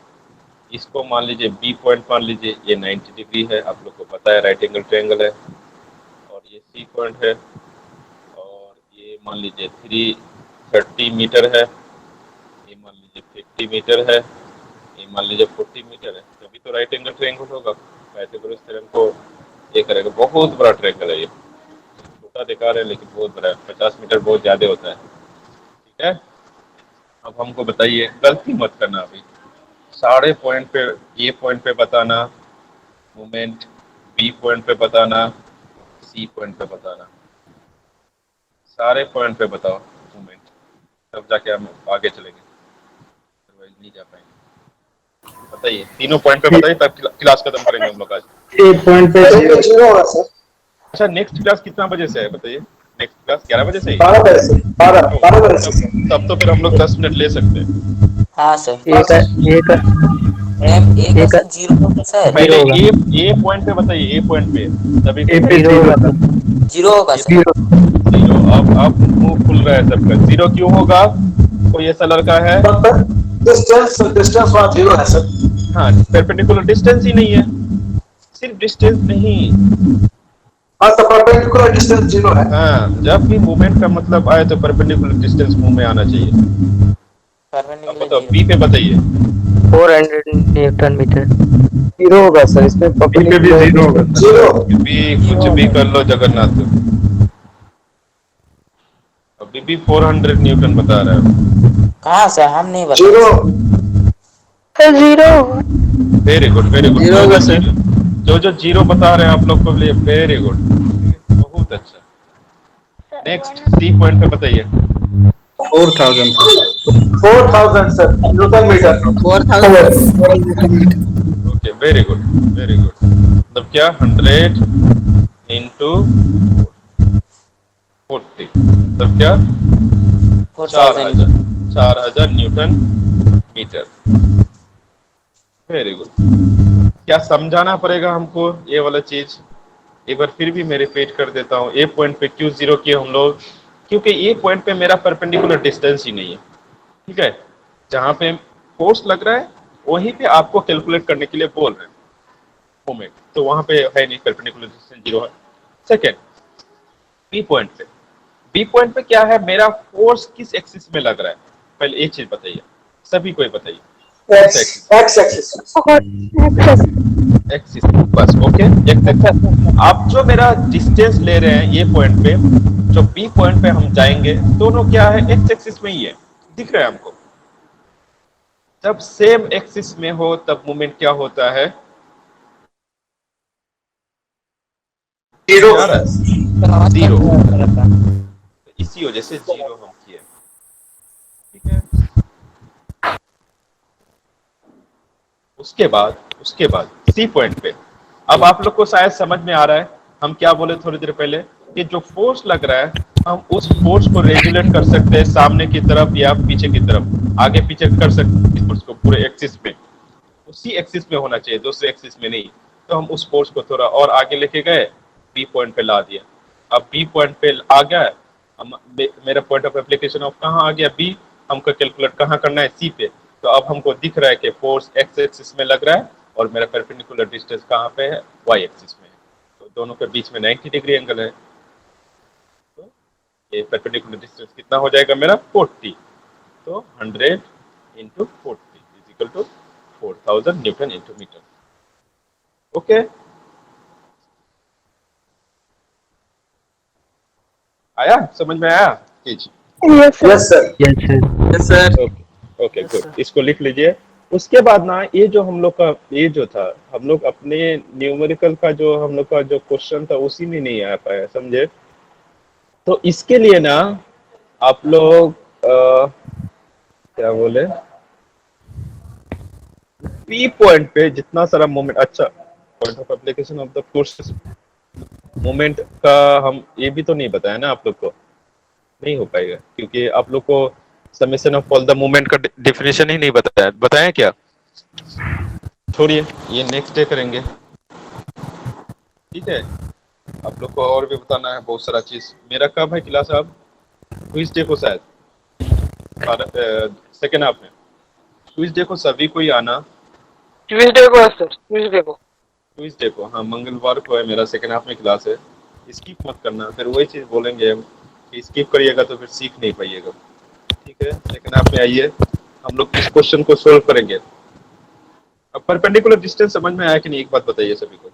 इसको मान लीजिए बी पॉइंट मान लीजिए, ये 90 डिग्री है, आप लोग को पता है राइट एंगल ट्रायंगल है। और ये सी पॉइंट है और ये मान लीजिए 330 मीटर है, ये मान लीजिए 50 मीटर है, ये मान लीजिए 40 मीटर है। तभी तो राइट एंगल ट्रायंगल होगा। पाइथागोरस थ्योरम को ये करेगा। बहुत बड़ा ट्रायंगल है ये, छोटा दिखा रहे हैं लेकिन बहुत बड़ा है। 50 मीटर बहुत ज़्यादा होता है। ठीक है, अब हमको बताइए, गलती मत करना अभी। सारे पॉइंट पे, ए पॉइंट पे बताना मोमेंट, बी पॉइंट पे बताना, सी पॉइंट पे बताना, सारे पॉइंट पे बताओ मोमेंट, तब जाके हम आगे चलेंगे, अदरवाइज नहीं जा पाएंगे। बताइए, तीनों पॉइंट पे बताइए, तब क्लास खत्म करेंगे हम लोग आज। ए पॉइंट पे 0 होगा सर। अच्छा, नेक्स्ट क्लास कितना बजे से है बताइए? नेक्स्ट क्लास 11 बजे से ही? 12 बजे से 12 बजे से सर। तब तो फिर हम लोग 10 मिनट ले सकते हैं। हाँ सर। एक एक एक सर जीरो कैसा है? पहले ए पॉइंट पे बताइए, ए पॉइंट पे, तभी ए पे जीरो होगा जीरो होगा सर। जीरो। अब मुंह खुल रहा है सबका। जीरो क्यों होगा? कोई ऐसा लड़का है? डिस्टेंस वहाँ 0 है सर। हाँ, परपेंडिकुलर डिस्टेंस ही नहीं है। सिर्फ डिस्टेंस नहीं, हाँ तो परपेंडिकुलर डिस्टेंस 0 है। हाँ, जब भी मूवमेंट का मतलब आए तो परपेंडिकुलर डिस्टेंस मुंह में आना चाहिए। अब बताओ, बी पे बताइए। 400 न्यूटन मीटर। जीरो होगा सर इसमें। बी पे भी 0 होगा। 0 बी कुछ भी कर लो जगन्नाथ। अभी भी 400 न्यूटन बता रहा है। कहाँ सर? हम नहीं बता। 0 0 very good, very good. Zero होगा सर। जो जीरो बता रहे हैं आप लोग को लिए वेरी गुड, बहुत अच्छा। नेक्स्ट सी पॉइंट पे बताइए। 4000 sir, newton metre. 4000 okay, very good, very good. मतलब क्या? 100 इंटू 40, मतलब क्या? 4000 न्यूटन मीटर। Very good. क्या समझाना पड़ेगा हमको ये वाला चीज? एक बार फिर भी मैं रिपीट कर देता हूँ। ए पॉइंट पे क्यों 0 किए हम लोग? क्योंकि ए पॉइंट पे मेरा परपेंडिकुलर डिस्टेंस ही नहीं है। ठीक है, जहां पे फोर्स लग रहा है वहीं पे आपको कैलकुलेट करने के लिए बोल रहे हैं मोमेंट, तो वहां पे है नहीं, परपेंडिकुलर डिस्टेंस 0 है। सेकेंड, बी पॉइंट पे, बी पॉइंट पे क्या है? मेरा फोर्स किस एक्सिस में लग रहा है? पहले एक चीज बताइए, सभी को बताइए। X axis. एक्सिस, बस। Okay, x axis. आप जो मेरा डिस्टेंस ले रहे हैं ये पॉइंट पे, जो बी पॉइंट पे हम जाएंगे, दोनों क्या है? एक्स एक्सिस में ही है। दिख रहा है हमको? जब सेम एक्सिस में हो तब मोमेंट क्या होता है? 0 जीरो। इसी वजह से 0 हम किए। ठीक है, उसके बाद सी पॉइंट पे, अब आप लोग को शायद समझ में आ रहा है हम क्या बोले थोड़ी देर पहले, कि जो फोर्स लग रहा है हम उस फोर्स को रेगुलेट कर सकते हैं सामने की तरफ या पीछे की तरफ, आगे पीछे कर सकते हैं फोर्स को पूरे एक्सिस में। उसी एक्सिस में होना चाहिए, दूसरे एक्सिस में नहीं। तो हम उस फोर्स को थोड़ा और आगे लेके गए, बी पॉइंट पे ला दिया। अब बी पॉइंट पे आ गया, मेरा पॉइंट ऑफ एप्लीकेशन ऑफ कहाँ आ गया? बी। हमको कैलकुलेट कहाँ करना है? सी पे। तो अब हमको दिख रहा है कि फोर्स एक्स एक्सिस में लग रहा है और मेरा परपेंडिकुलर डिस्टेंस कहाँ पे है? वाई एक्सिस में है। तो दोनों के बीच में 90 डिग्री एंगल है। तो ये परपेंडिकुलर डिस्टेंस कितना हो जाएगा मेरा? 40। तो 100 into 40 is equal to 4000 newton into metre. Okay, आया? समझ में आया चीज? Yes sir. Yes sir. Yes sir. Okay good, इसको लिख लीजिए। उसके बाद ना, ये जो हम लोग का ये जो था, हम लोग अपने न्यूमेरिकल का जो हम लोग का जो क्वेश्चन था उसी में नहीं आ पाया, समझे? तो इसके लिए ना आप लोग क्या बोले, पी पॉइंट पे जितना सारा मोमेंट, अच्छा point of application of the force moment का हम ये भी तो नहीं बताया ना आप लोग को, नहीं हो पाएगा क्योंकि आप लोग को summation of all the moment का डेफिनेशन ही नहीं बताया। बताएं क्या? छोड़िए, ये नेक्स्ट डे करेंगे। ठीक है, आप लोग को और भी बताना है बहुत सारा चीज। मेरा कब है क्लास? अब क्विज डे को शायद सेकेंड हाफ में क्विज डे को सभी को ही आना। ट्यूसडे को है सर, ट्यूसडे को। क्विज डे को, हाँ मंगलवार को है मेरा सेकेंड हाफ में क्लास है। स्किप मत करना, फिर वही चीज़ बोलेंगे हम कि स्किप करिएगा तो फिर सीख नहीं पाइएगा। ठीक है, सेकेंड हाफ में आइए, हम लोग इस क्वेश्चन को सोल्व करेंगे। अब परपेंडिकुलर डिस्टेंस समझ में आया कि नहीं, एक बात बताइए सभी को।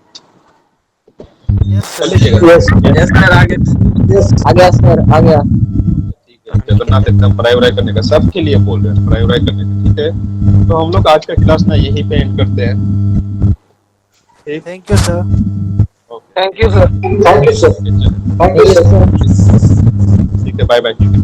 चलिएगा। यस सर, आ गया सर, आ गया। ठीक है, जगन्नाथ एकदम पढ़ाई वढ़ाई करने का, सबके लिए बोल रहे हैं पढ़ाई वढ़ाई करने का। ठीक है, तो हम लोग आज का क्लास ना यहीं पे एंड करते हैं। ठीक, thank you sir. Okay, thank you sir. Thank you sir. ठीक है, थैंक यू सर। ठीक है, बाय बाय।